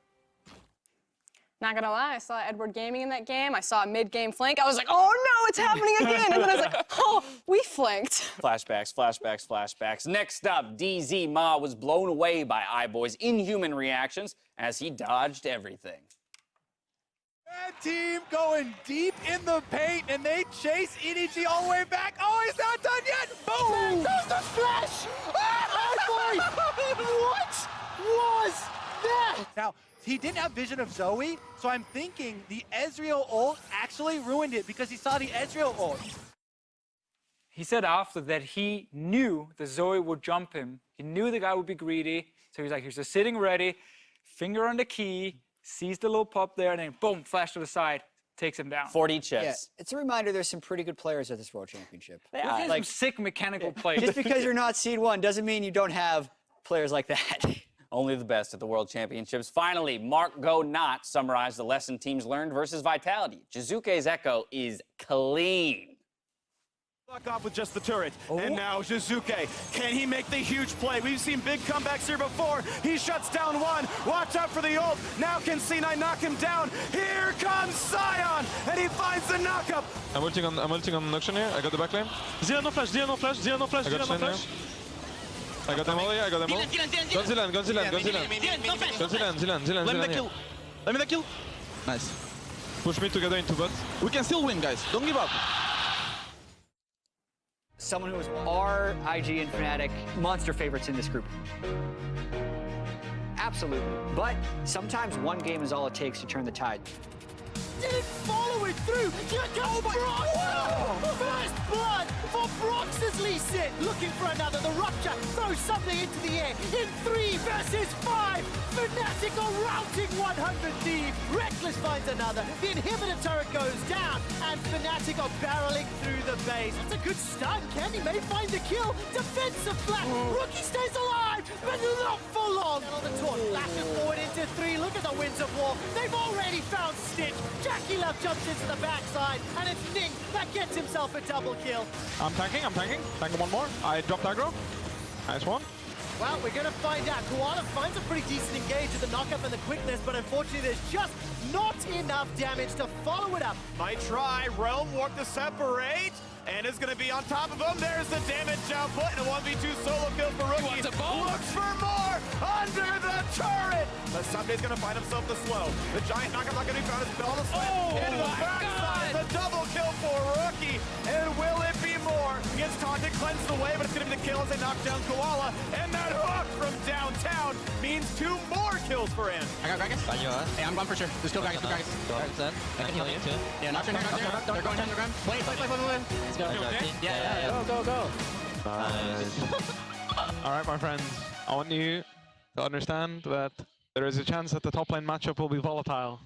Not gonna lie, I saw Edward Gaming in that game. I saw a mid-game flank. I was like, oh no, it's happening again. And then I was like, oh, we flanked. Flashbacks, flashbacks, flashbacks. Next up, DZ Ma was blown away by iBoy's inhuman reactions as he dodged everything. Red team going deep in the paint, and they chase EDG all the way back. Oh, he's not done yet. Boom! There's the flash! Oh boy! What was that? Now, he didn't have vision of Zoe, so I'm thinking the Ezreal ult actually ruined it because he saw the Ezreal ult. He said after that he knew that Zoe would jump him. He knew the guy would be greedy. So he's like, he's just sitting ready, finger on the key, sees the little pop there, and then boom, flash to the side, takes him down. 40 chips. Yeah, it's a reminder there's some pretty good players at this World Championship. Like some sick mechanical plays. Just because you're not seed 1 doesn't mean you don't have players like that. Only the best at the World Championships. Finally, Mark Go Not summarized the lesson teams learned versus Vitality. Jizuke's Echo is clean. Block off with just the turret. And now Jizuke, can he make the huge play? We've seen big comebacks here before. He shuts down one. Watch out for the ult. Now can C9 knock him down. Here comes Sion, and he finds the knockup. I'm ulting on Noxian here. I got the back lane. Zero no flash, zero no flash, zero no flash, I got zero no Shen flash. I got them all, yeah, I got them all. Go Zilan, go Zilan, go Zilan. Go Zilan, Let me the here. kill. Let me the kill. Nice. Push me together into bot. We can still win, guys. Don't give up. Someone who was our IG and Fnatic monster favorites in this group. Absolutely. But sometimes one game is all it takes to turn the tide. Didn't follow it through. Here comes Brox. First blood for Brox's Lee Sin. Looking for another. The Rupture throws something into the air. In 3 versus 5. Fnatic are routing 100 Thieves. Reckless finds another. The inhibitor turret goes down. And Fnatic are barreling through the base. That's a good stun. Candy may find the kill. Defensive flash. Rookie stays alive, but not for long. And on the taunt, lashes forward into 3. Look at the Winds of War. They've already found Stitch. Jackie Love jumps into the backside, and it's Ning that gets himself a double kill. I'm tanking. Tanking one more. I dropped aggro. Nice one. Well, we're going to find out. Koala finds a pretty decent engage with the knockup and the quickness, but unfortunately there's just not enough damage to follow it up. Might try Realm Warp to separate, and is going to be on top of him. There's the damage output, and a 1v2 solo kill for Rookie. Looks for more under the turret, but somebody's going to find himself the slow. The giant knockup not going to be found. His bell to slip into the backside. The double kill for Rookie, and will it be more? He gets taunted, cleansed away, but it's going to be the kill as they knock down Koala, and that hook from downtown means 2 more kills for him. I got Gragas. Hey, I'm going for sure. Just kill Gragas, kill Gragas. I can heal you. Yeah, knock down. They're going underground. Play. Let's go. Yeah. Go. Nice. All right, my friends. I want you to understand that there is a chance that the top lane matchup will be volatile.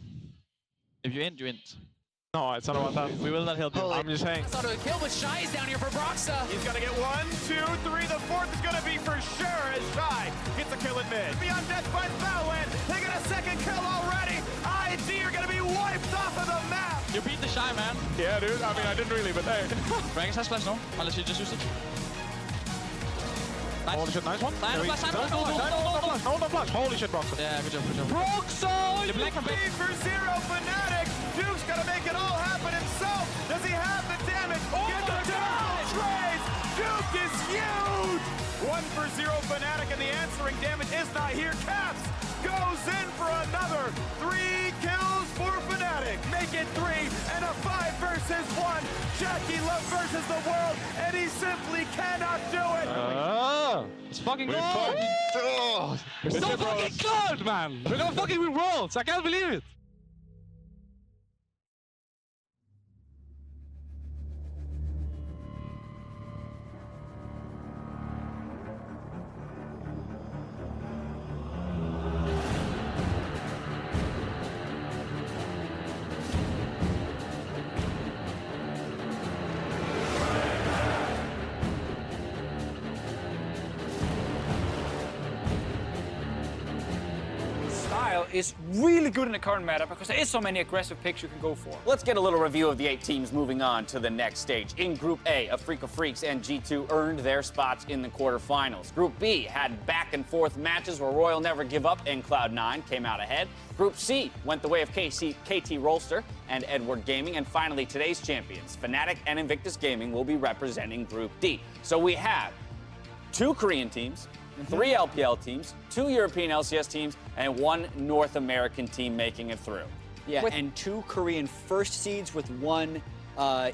If you int, you int. No, it's not about that. We will not help you. I'm just saying. Thought it would kill, but Shy is down here for Broxa. He's gonna get 1, 2, 3. The 4th is gonna be for sure as Shy gets a kill at mid. Beyond Death by Thailand. They got a 2nd kill already. ID are gonna be wiped off of the map. You beat the Shy, man. Yeah, dude. I mean, I didn't really, but hey. Gragas has flash, no? Unless you just used it. Nice. Holy shit, nice one. No flash. No flash. Holy shit, Brox. Yeah, good job. Broxa! The black from for 0 Fnatic. Juke's gotta make it all happen himself. Does he have the damage? Get the damage trades. Juke is huge. 1-for-0 Fnatic, and the answering damage is not here. Caps goes in for another 3 kills for Fnatic. Make it 3 and a 5 versus 1. Jackie Love versus the world, and he simply cannot do it. Let's fucking go! We're so fucking good, man! We're gonna fucking win Worlds! I can't believe it! Is really good in the current meta because there is so many aggressive picks you can go for. Let's get a little review of the 8 teams moving on to the next stage. In Group A, Afreeca Freecs and G2 earned their spots in the quarterfinals. Group B had back-and-forth matches where Royal Never Give Up and Cloud9 came out ahead. Group C went the way of KT Rolster and Edward Gaming. And finally, today's champions, Fnatic and Incvictus Gaming, will be representing Group D. So we have 2 Korean teams, 3 LPL teams, 2 European LCS teams, and 1 North American team making it through. Yeah, and 2 Korean first seeds with 1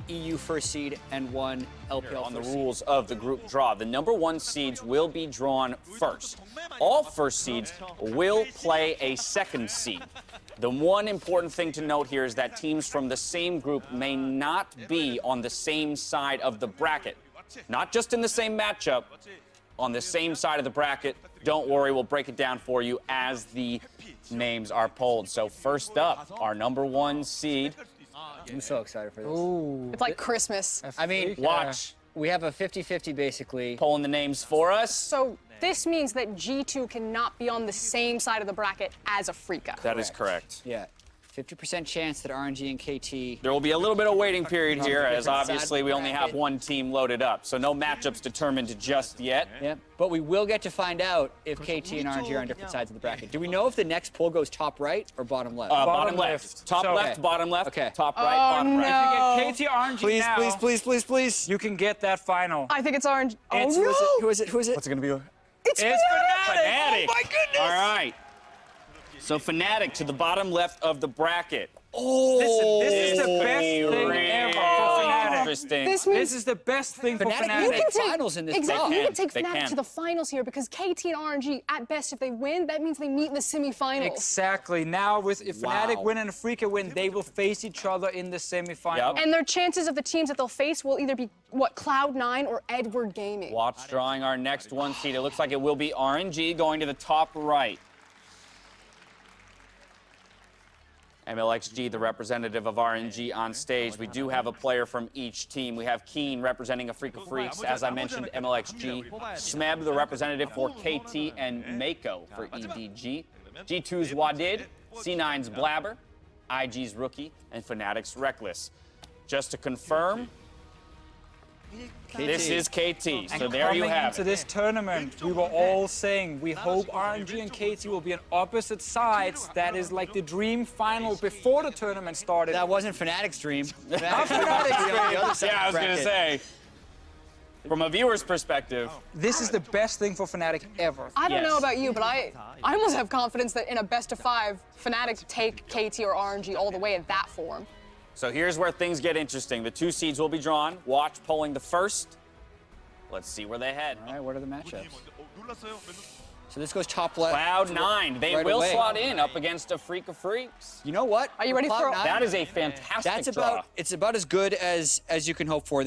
EU first seed and 1 LPL on the first seed. rules of the group draw. The number 1 seeds will be drawn first. All first seeds will play a second seed. The one important thing to note here is that teams from the same group may not be on the same side of the bracket. Not just in the same matchup, on the same side of the bracket. Don't worry, we'll break it down for you as the names are polled. So first up, our number 1 seed. I'm so excited for this. Ooh. It's like Christmas. I mean, Watch. We have a 50-50 basically. Pulling the names for us. So this means that G2 cannot be on the same side of the bracket as Afreeca. That is correct. Yeah. 50% chance that RNG and KT. There will be a little bit of waiting period here, as different obviously side we only have bracket. 1 team loaded up. So no matchups determined just yet. Yeah, but we will get to find out if KT and RNG are on different sides of the bracket. Do we know if the next poll goes top right or bottom left? Bottom left. Top So- left, bottom left. Okay. Top right, bottom right. no. If you get KT RNG Please, now, please, please, please, please. you can get that final. I think it's orange. Oh It's- no! Who is it? Who is it? What's it going to be? It's It's Fnatic! Fnatic! Oh my goodness! All right. So Fnatic to the bottom left of the bracket. Listen, this is the best thing Really ever for Fnatic. interesting. This means This is the best thing for Fnatic you Fnatic. can make take finals in this exactly. draw. You can take They Fnatic can. to the finals here because KT and RNG, at best, if they win, that means they meet in the semifinals. Exactly. Now, if Fnatic Wow. win and Afreeca win, they will face each other in the semifinal. Yep. And their chances of the teams that they'll face will either be what, Cloud9 or Edward Gaming. Watch drawing our next 1 seed. It looks like it will be RNG going to the top right. MLXG, the representative of RNG on stage. We do have a player from each team. We have Keen representing Afreeca Freecs, as I mentioned, MLXG. Smeb, the representative for KT, and MACAO for EDG. G2's Wadid, C9's Blabber, IG's Rookie, and Fnatic's Reckless. Just to confirm, this is KT, so And there you coming have into it. this tournament, we were all saying we hope RNG and KT will be on opposite sides. That is like the dream final before the tournament started. That wasn't Fnatic's dream. Not Fnatic's on the dream. other side Yeah, I of was the going to bracket. say, from a viewer's perspective, This is the best thing for Fnatic ever. I don't Yes. know about you, but I almost have confidence that in a best of 5, Fnatic take KT or RNG all the way in that form. so here's where things get interesting. The 2 seeds will be drawn. Watch polling the first. Let's see where they head. All right, what are the matchups? So this goes top left. Cloud9, they Right will away. slot in up against Afreeca Freecs. You know what? Are you ready for Cloud9, That is a fantastic That's draw. it's about as good as you can hope for.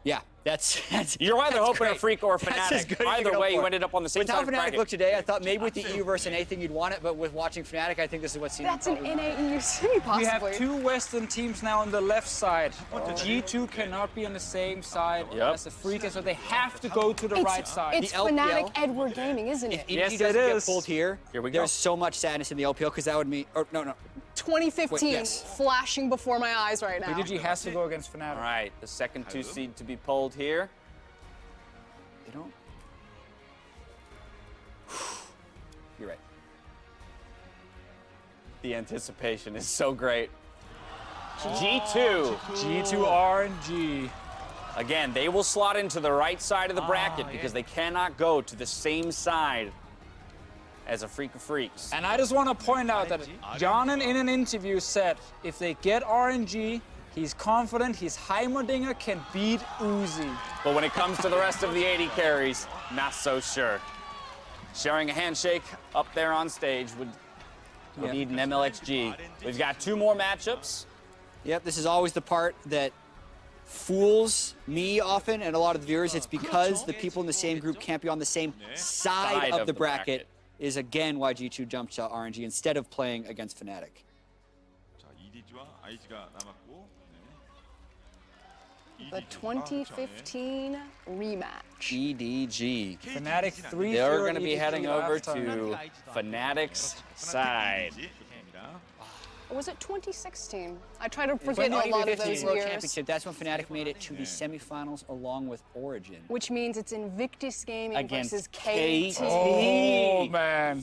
Yeah, that's You're either that's hoping great. Afreeca or That's as Fnatic. good as Either can hope way, you for. ended up on the same With side how of the Fnatic bracket. looked today, I thought maybe with the EU versus anything you'd want it, but with watching Fnatic, I think this is what's seen. That's an NAEU semi, We have possibly. 2 Western teams now on the left side. G2 cannot be on the same side Yep. as Afreeca, so they have to go to the right side. It's The LPL. Fnatic Edward Gaming, isn't it? If Yes, EDG it doesn't get is. pulled here, Here we go. there's so much sadness in the LPL because that would mean, or no, 2015 Wait, yes. flashing before my eyes right now. EDG has to go against Fnatic. All right, the second 2 seed to be polled here. they don't. You're right. The anticipation is so great. G2. G2 RNG. Again, they will slot into the right side of the bracket because they cannot go to the same side as Afreeca Freecs. And I just want to point out that Jonan in an interview said if they get RNG, he's confident his Heimerdinger can beat Uzi. But when it comes to the rest of the 80 carries, not so sure. Sharing a handshake up there on stage would need an MLXG. We've got 2 more matchups. Yep, this is always the part that fools me often and a lot of the viewers. It's because the people in the same group can't be on the same side of the bracket is again why G2 jumped to RNG instead of playing against Fnatic. The 2015 rematch. EDG. Fnatic 3. They're going to be heading over to Fnatic's side. Or was it 2016? I try to forget But a lot of those World years. Championship, that's when Fnatic made it to the semifinals along with Origin. Which means it's Invictus Gaming Against versus KT. Oh, man.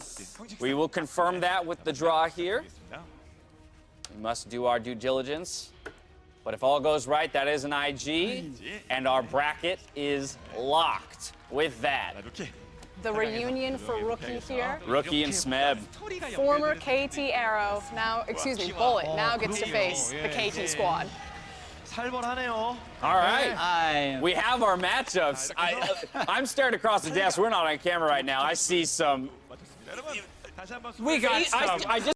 We will confirm that with the draw here. We must do our due diligence. But if all goes right, that is an IG, and our bracket is locked with that. The reunion for Rookie here. Rookie and Smeb. Former KT Arrow, now, excuse me, Bullet, now gets to face the KT squad. All right. We have our matchups. I'm staring across the desk. We're not on camera right now. I see some. We got some. I just